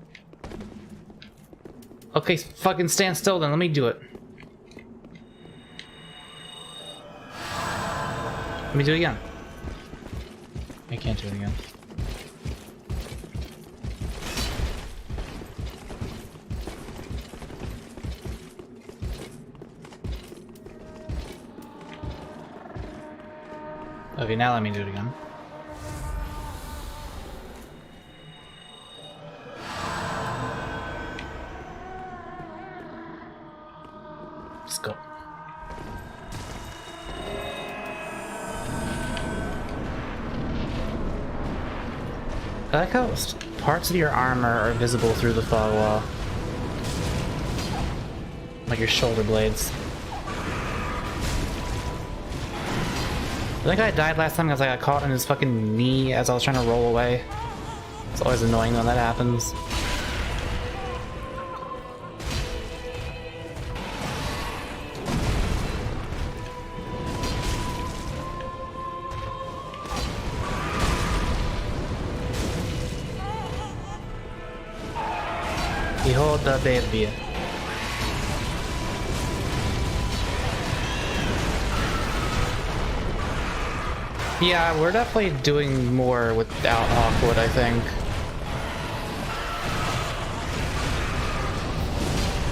Okay, fucking stand still then, let me do it. Let me do it again. I can't do it again. Okay, now let me do it again. Let's go. I like how parts of your armor are visible through the fog wall. Like your shoulder blades. I think I died last time because I got caught in his fucking knee as I was trying to roll away. It's always annoying when that happens. Behold the baby. Yeah, we're definitely doing more without Hawkwood, I think.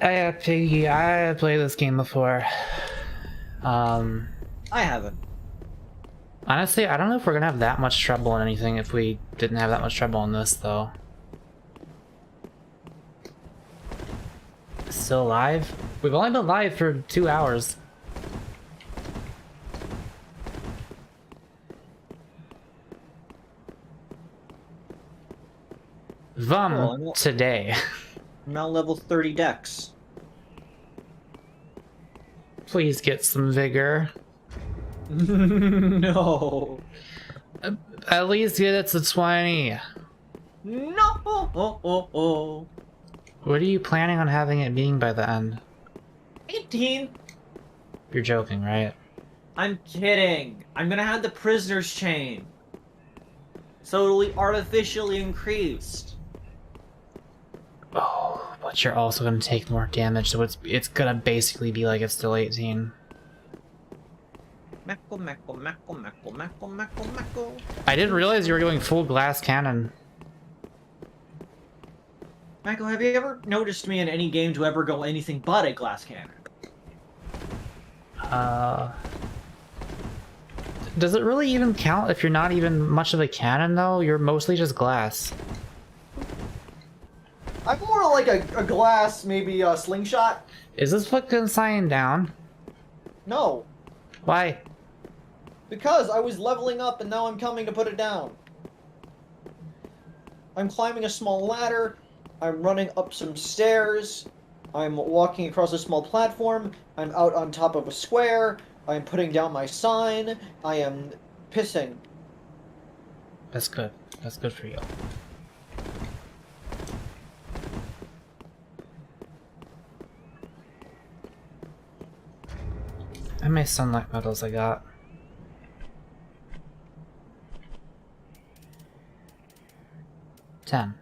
Piggy, I played this game before. I haven't. Honestly, I don't know if we're gonna have that much trouble in anything if we didn't have that much trouble in this, though. Still live? We've only been live for 2 hours. Today. I'm now level 30 dex. Please get some vigor. No. At least get it to 20. No. What are you planning on having it being by the end? 18. You're joking, right? I'm kidding. I'm gonna have the prisoner's chain. So it'll be artificially increased. Oh, but you're also gonna take more damage, so it's gonna basically be like it's still 18. Meckle. I didn't realize you were going full glass cannon. Michael, have you ever noticed me in any game to ever go anything but a glass cannon? Does it really even count if you're not even much of a cannon, though? You're mostly just glass. I'm more like a glass, maybe a slingshot. Is this fucking sign down? No, Why? because I was leveling up and now I'm coming to put it down. I'm climbing a small ladder. I'm running up some stairs. I'm walking across a small platform. I'm out on top of a square. I'm putting down my sign. I am pissing. That's good. That's good for you. How many sunlight medals I got? 10.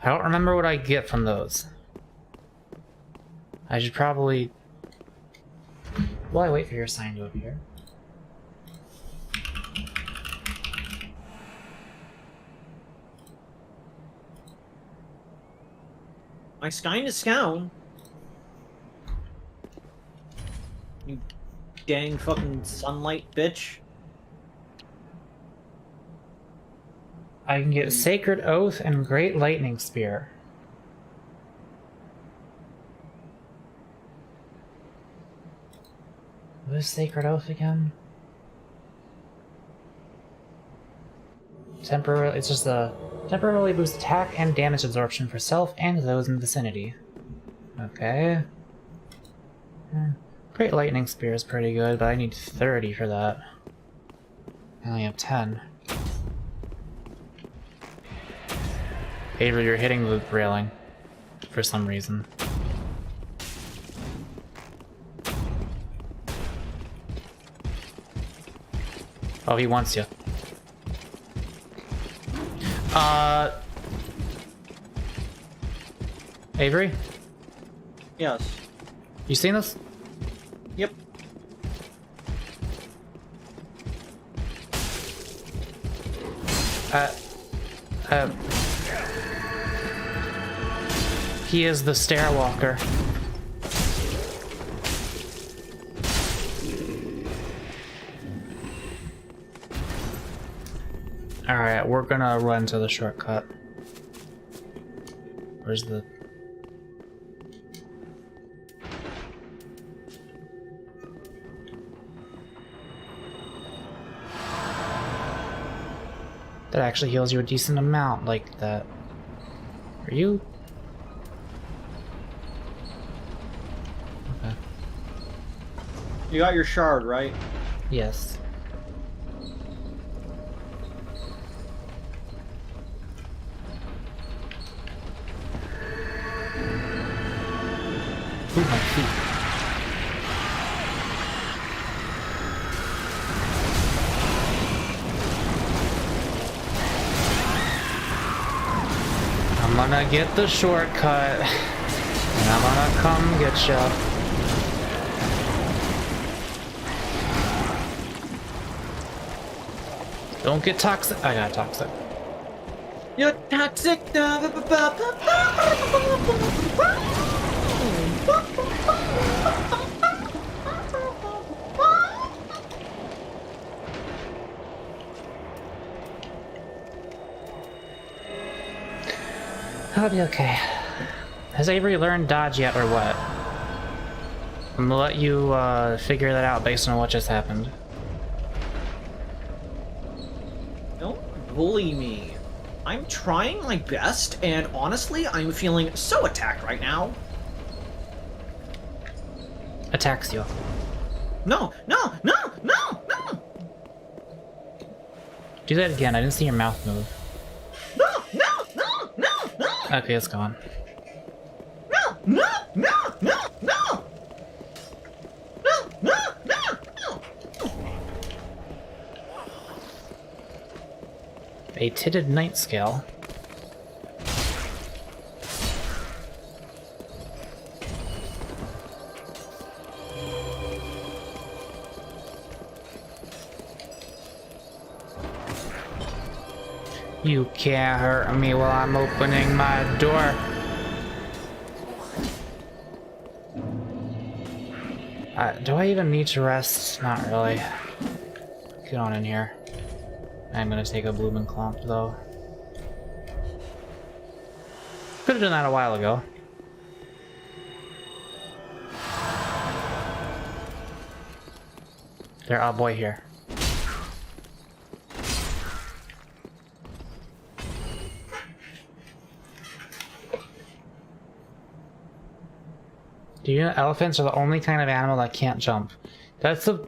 I don't remember what I get from those. I should probably... While I wait for your sign to appear. My sign is down. You dang fucking sunlight bitch. I can get Sacred Oath and Great Lightning Spear. What is Sacred Oath again? Temporarily, it's just a temporarily boost attack and damage absorption for self and those in the vicinity. Okay. Great Lightning Spear is pretty good, but I need 30 for that. I only have 10. Avery, you're hitting the railing for some reason. Oh, he wants you. Avery? Yes. You seen this? Yep. He is the Stairwalker. Alright, we're gonna run to the shortcut. Where's the... That actually heals you a decent amount like that. Are you? Okay. You got your shard, right? Yes. Ooh, my feet. I'm gonna get the shortcut, and I'm gonna come get ya. Don't get toxic. I got toxic. You're toxic. I'll be okay. Has Avery learned dodge yet, or what? I'm gonna let you figure that out based on what just happened. Don't bully me. I'm trying my best, and honestly, I'm feeling so attacked right now. Attacks you. No, no, no, no, no! Do that again. I didn't see your mouth move. No, no, no, no, no! Okay, it's gone. No, no, no, no, no! No, no, no, no! A titted night scale. You can't hurt me while I'm opening my door. Do I even need to rest? Not really. Get on in here. I'm gonna take a Bloomin' Clomp though. Could have done that a while ago. There, oh boy, here. Do you know elephants are the only kind of animal that can't jump? That's a...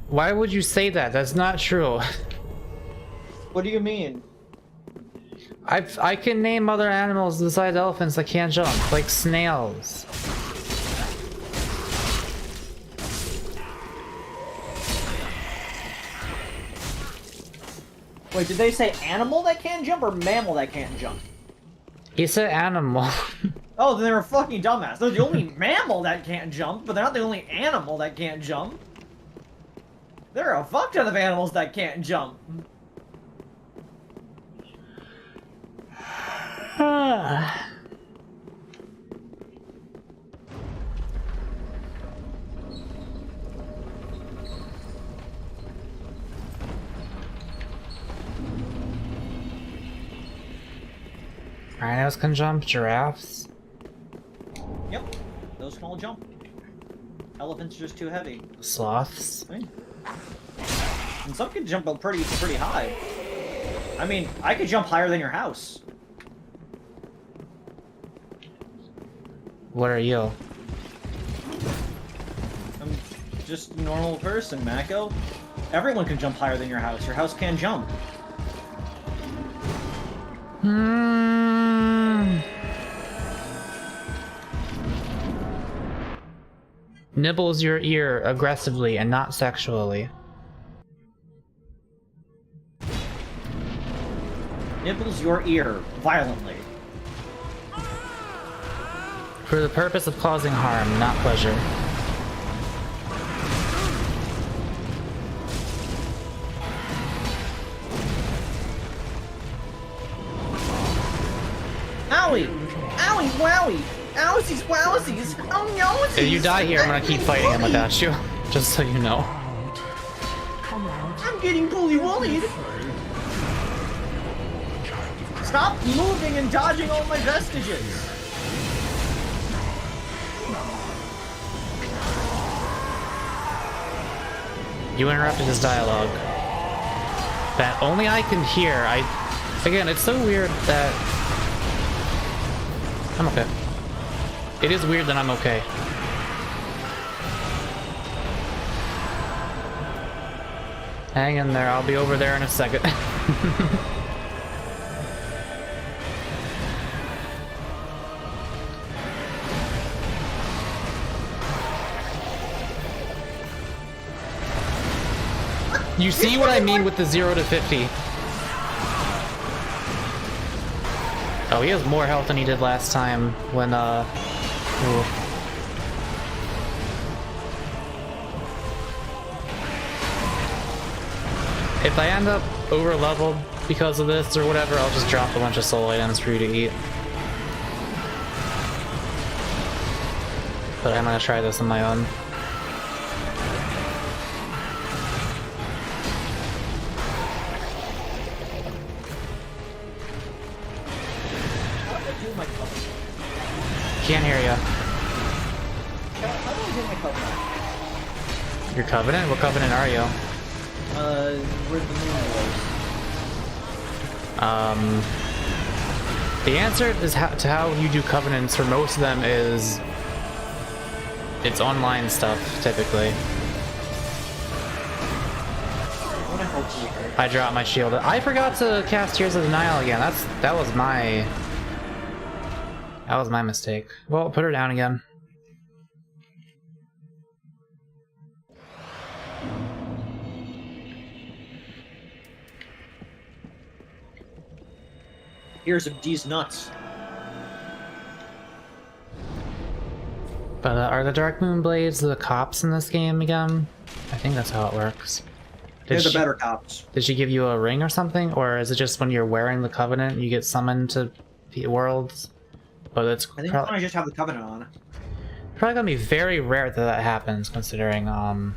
Why would you say that? That's not true. What do you mean? I can name other animals besides elephants that can't jump, like snails. Wait, did they say animal that can't jump or mammal that can't jump? He said animal. Oh, then they're a fucking dumbass. They're the only mammal that can't jump, but they're not the only animal that can't jump. There are a fuck ton of animals that can't jump. Rhinos can jump, giraffes. Yep, those can all jump. Elephants are just too heavy. Sloths. I mean, and some can jump up pretty high. I mean, I could jump higher than your house. What are you? I'm just a normal person, Mako. Everyone can jump higher than your house. Your house can't jump. Nibbles your ear aggressively and not sexually. Nibbles your ear violently. For the purpose of causing harm, not pleasure. Owie! Owie, wowie! Owsies, wowsies! Oh no! If you die here, I'm gonna keep fighting him without you. Just so you know. I'm getting bully-woolied! Stop moving and dodging all my vestiges! You interrupted his dialogue. That only I can hear. Again, it's so weird that... I'm okay. It is weird that I'm okay. Hang in there, I'll be over there in a second. You see what I mean with the 0 to 50? Oh, he has more health than he did last time when, ooh. If I end up over leveled because of this or whatever, I'll just drop a bunch of soul items for you to eat. But I'm gonna try this on my own. How do I do my covenant? Can't hear ya. How do I do my covenant? Your covenant? What covenant are you? Where the moon was. The answer is to how you do covenants for most of them is it's online stuff typically. I dropped my shield. I forgot to cast Tears of Denial again. That was my mistake. Well, put her down again. Here's of these nuts. But are the Dark Moon Blades the cops in this game again? I think that's how it works. They're the better cops. Did she give you a ring or something? Or is it just when you're wearing the Covenant you get summoned to the worlds? But it's I think I just have the covenant on. probably gonna be very rare that that happens considering the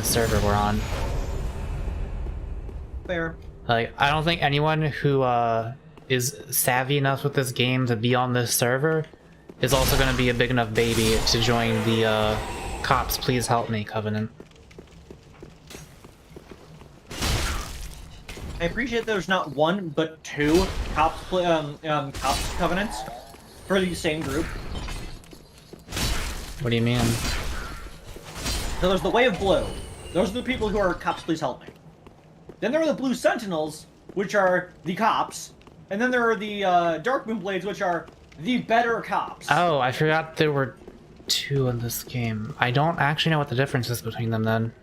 server we're on. Fair. Like, I don't think anyone who is savvy enough with this game to be on this server is also going to be a big enough baby to join the Cops Please Help Me Covenant. I appreciate there's not one, but two cops covenants for the same group. What do you mean? So there's the Way of Blue. Those are the people who are Cops Please Help Me. Then there are the Blue Sentinels, which are the cops. And then there are the Dark Moon Blades, which are the better cops. Oh, I forgot there were two in this game. I don't actually know what the difference is between them then.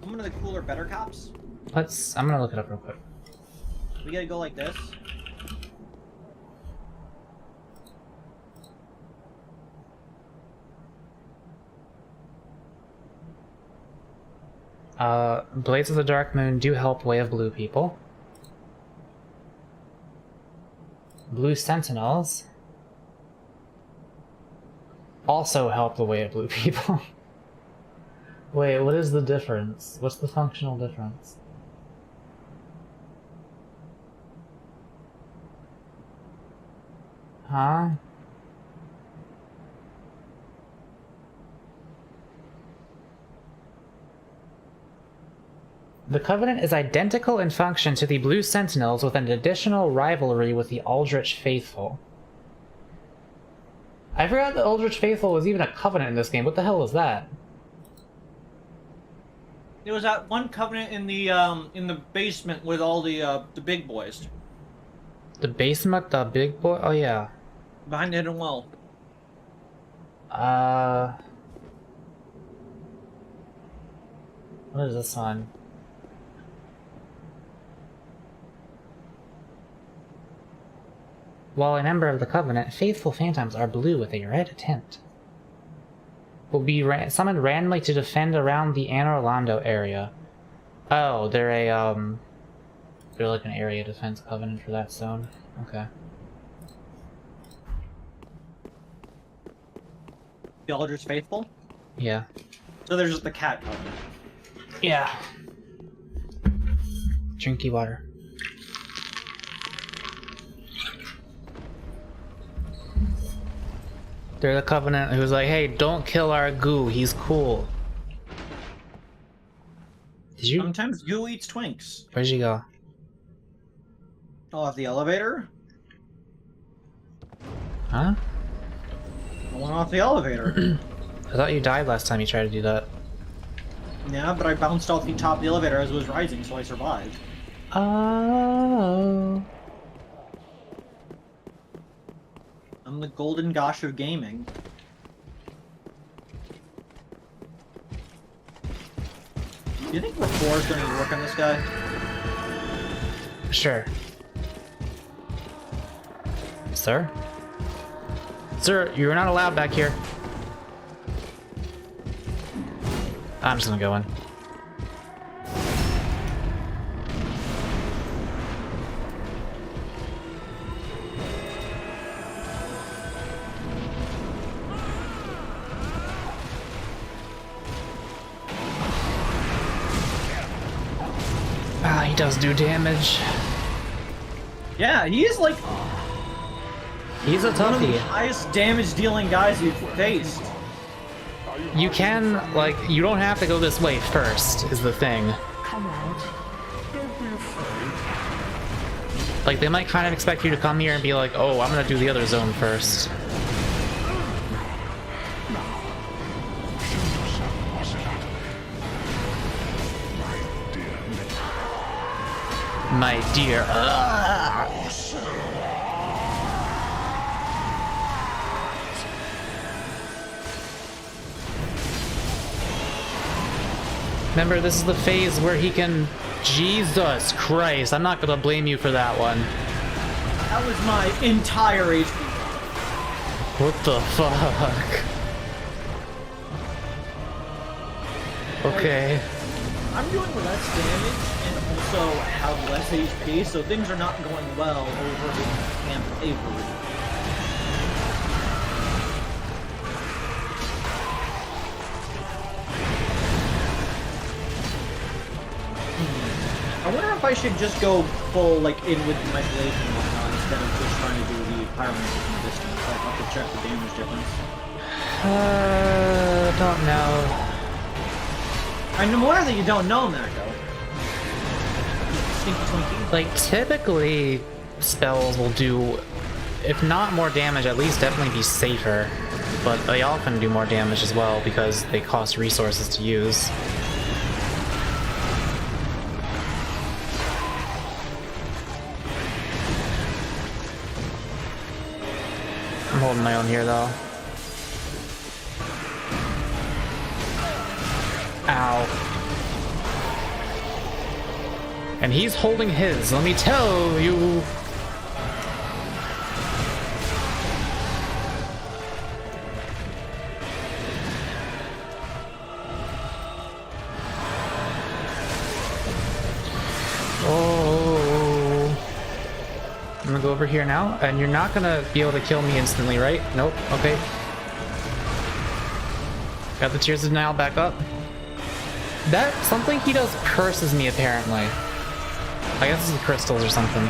One of the cooler, better cops. I'm gonna look it up real quick. We gotta go like this. Blades of the Dark Moon do help Way of Blue people. Blue Sentinels also help the Way of Blue people. Wait, what is the difference? What's the functional difference? Huh? The Covenant is identical in function to the Blue Sentinels with an additional rivalry with the Aldrich Faithful. I forgot the Aldrich Faithful was even a Covenant in this game. What the hell was that? There was that one covenant in the basement with all the big boys. The basement, the big boy? Oh yeah. Behind the hidden wall. What is this one? While a member of the Covenant, faithful phantoms are blue with a red tint. Will be summoned randomly to defend around the Anne Orlando area. Oh, they're like an area defense covenant for that zone. Okay. The Aldrich Faithful? Yeah. So there's just the cat covenant. Yeah. Drinky water. They're the Covenant who's like, hey, don't kill our goo, he's cool. Did you? Sometimes Goo eats Twinks. Where'd you go? Off the elevator? Huh? I went off the elevator. I thought you died last time you tried to do that. Yeah, but I bounced off the top of the elevator as it was rising, so I survived. Oh. I'm the golden gosh of gaming. Do you think rapport is going to work on this guy? Sure. Sir? Sir, you're not allowed back here. I'm just gonna go in. does do damage. Yeah, he is like He's a one of the toughie. highest damage dealing guys you've faced. You can, like, you don't have to go this way first, is the thing. Come out. Don't be afraid. Like, they might kind of expect you to come here and be like, oh, I'm gonna do the other zone first. My dear. Remember, this is the phase where he can... Jesus Christ, I'm not gonna blame you for that one. That was my entire HP. What the fuck? Okay. I'm doing less damage and also have less HP, so things are not going well over in Camp Avery. I wonder if I should just go full, like, in with my blade and whatnot instead of just trying to do the pyromancer from a distance. I'll have to check the damage difference. Don't know. I'm aware that you don't know, Mako. Stinky Twinkie. Like, typically, spells will do, if not more damage, at least definitely be safer. But they often do more damage as well because they cost resources to use. I'm holding my own here, though. Ow. And he's holding his, let me tell you. Oh. I'm gonna go over here now, and you're not gonna be able to kill me instantly, right? Nope, okay. Got the Tears of Denial back up. That, something he does curses me, apparently. I guess it's the crystals or something.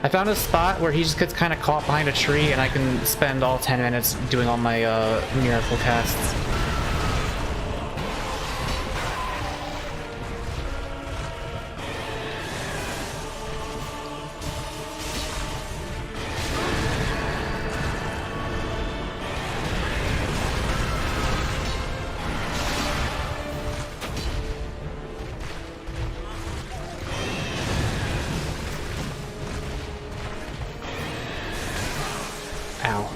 I found a spot where he just gets kind of caught behind a tree and I can spend all 10 minutes doing all my miracle casts. Ow.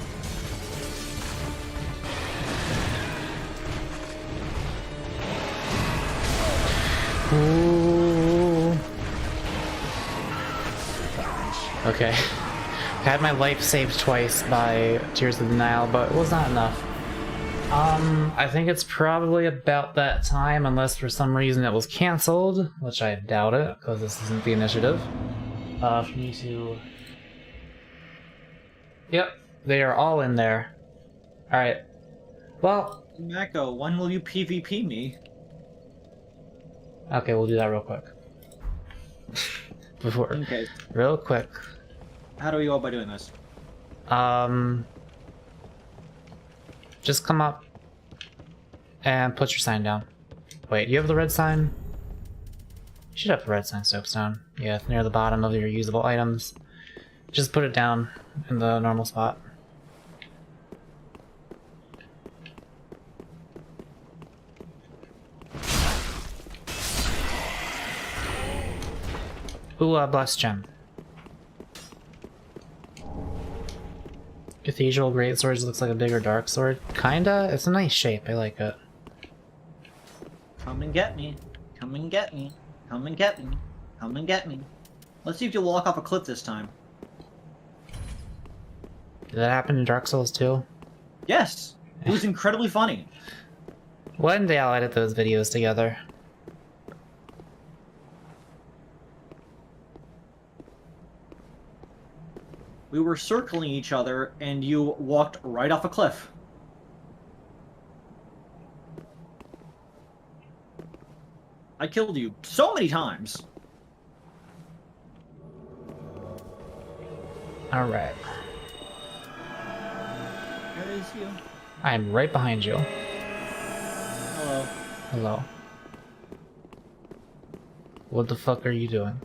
Ooh. Okay. Had my life saved twice by Tears of Denial, but it was not enough. I think it's probably about that time, unless for some reason it was cancelled, which I doubt it, because this isn't the initiative. For me to... Yep. They are all in there. Alright. Well... Mako, when will you PvP me? Okay, we'll do that real quick. Before... Okay. Real quick. How do we go by doing this? Just come up and put your sign down. Wait, you have the red sign? You should have the red sign, Soapstone. Yeah, it's near the bottom of your usable items. Just put it down in the normal spot. Ooh, blessed gem. Cathedral Greatswords looks like a bigger dark sword. Kinda. It's a nice shape. I like it. Come and get me. Come and get me. Come and get me. Come and get me. Let's see if you'll walk off a cliff this time. Did that happen in Dark Souls 2? Yes! It was incredibly funny. One day I'll edit those videos together. We were circling each other, and you walked right off a cliff. I killed you so many times. Alright. Where is you? I'm right behind you. Hello. Hello. What the fuck are you doing?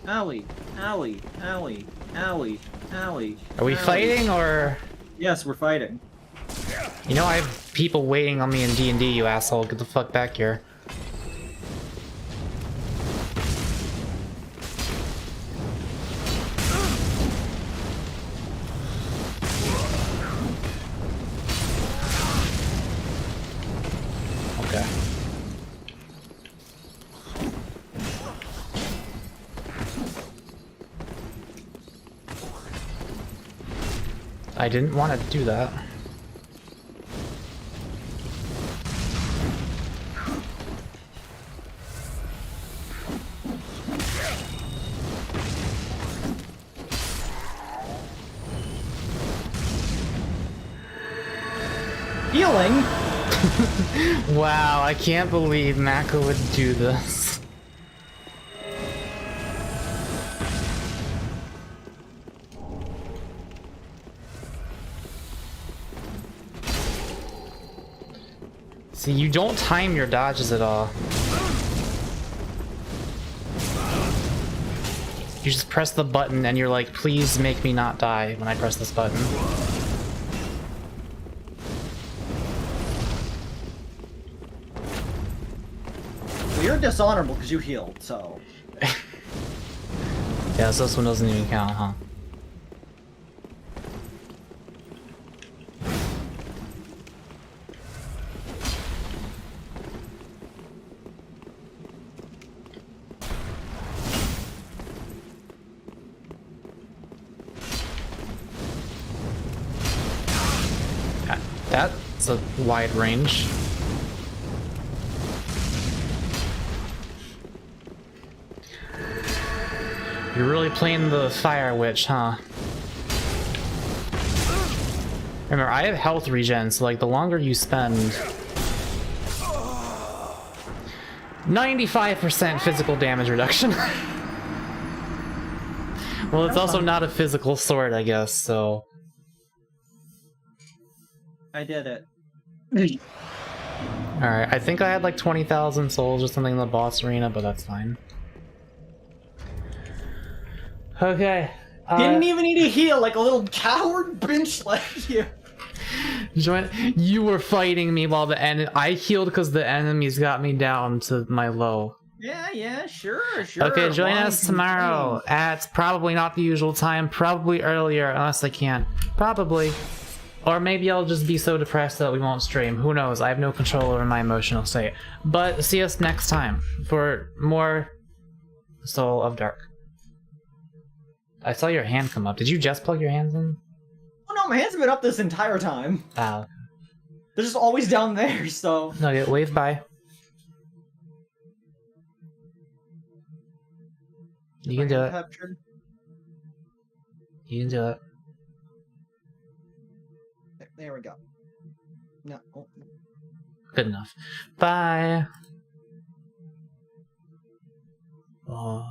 Owie. Owie. Owie. Owie. Owie. Are we owie. fighting or? Yes, we're fighting. You know I have people waiting on me in D&D, you asshole. Get the fuck back here. Okay. I didn't want to do that. Healing? Wow, I can't believe Mako would do this. See, you don't time your dodges at all. You just press the button and you're like, please make me not die when I press this button. Well, you're dishonorable because you healed, so... Yeah, so this one doesn't even count, huh? That's a wide range. You're really playing the Fire Witch, huh? Remember, I have health regen, so like the longer you spend... 95% physical damage reduction. Well, it's also not a physical sword, I guess, so... I did it. Alright, I think I had like 20,000 souls or something in the boss arena, but that's fine. Okay. Didn't even need to heal like a little coward bitch like you. You were fighting me while I healed because the enemies got me down to my low. Yeah, sure. Okay, join Why us tomorrow at probably not the usual time, probably earlier unless I can. Probably. Or maybe I'll just be so depressed that we won't stream. Who knows? I have no control over my emotional state. But see us next time for more Soul of Dark. I saw your hand come up. Did you just plug your hands in? Oh no, my hands have been up this entire time. Oh. They're just always down there, so... No, yeah, wave bye. You can do it. Captured. You can do it. There we go. No. Oh. Good enough. Bye. Oh.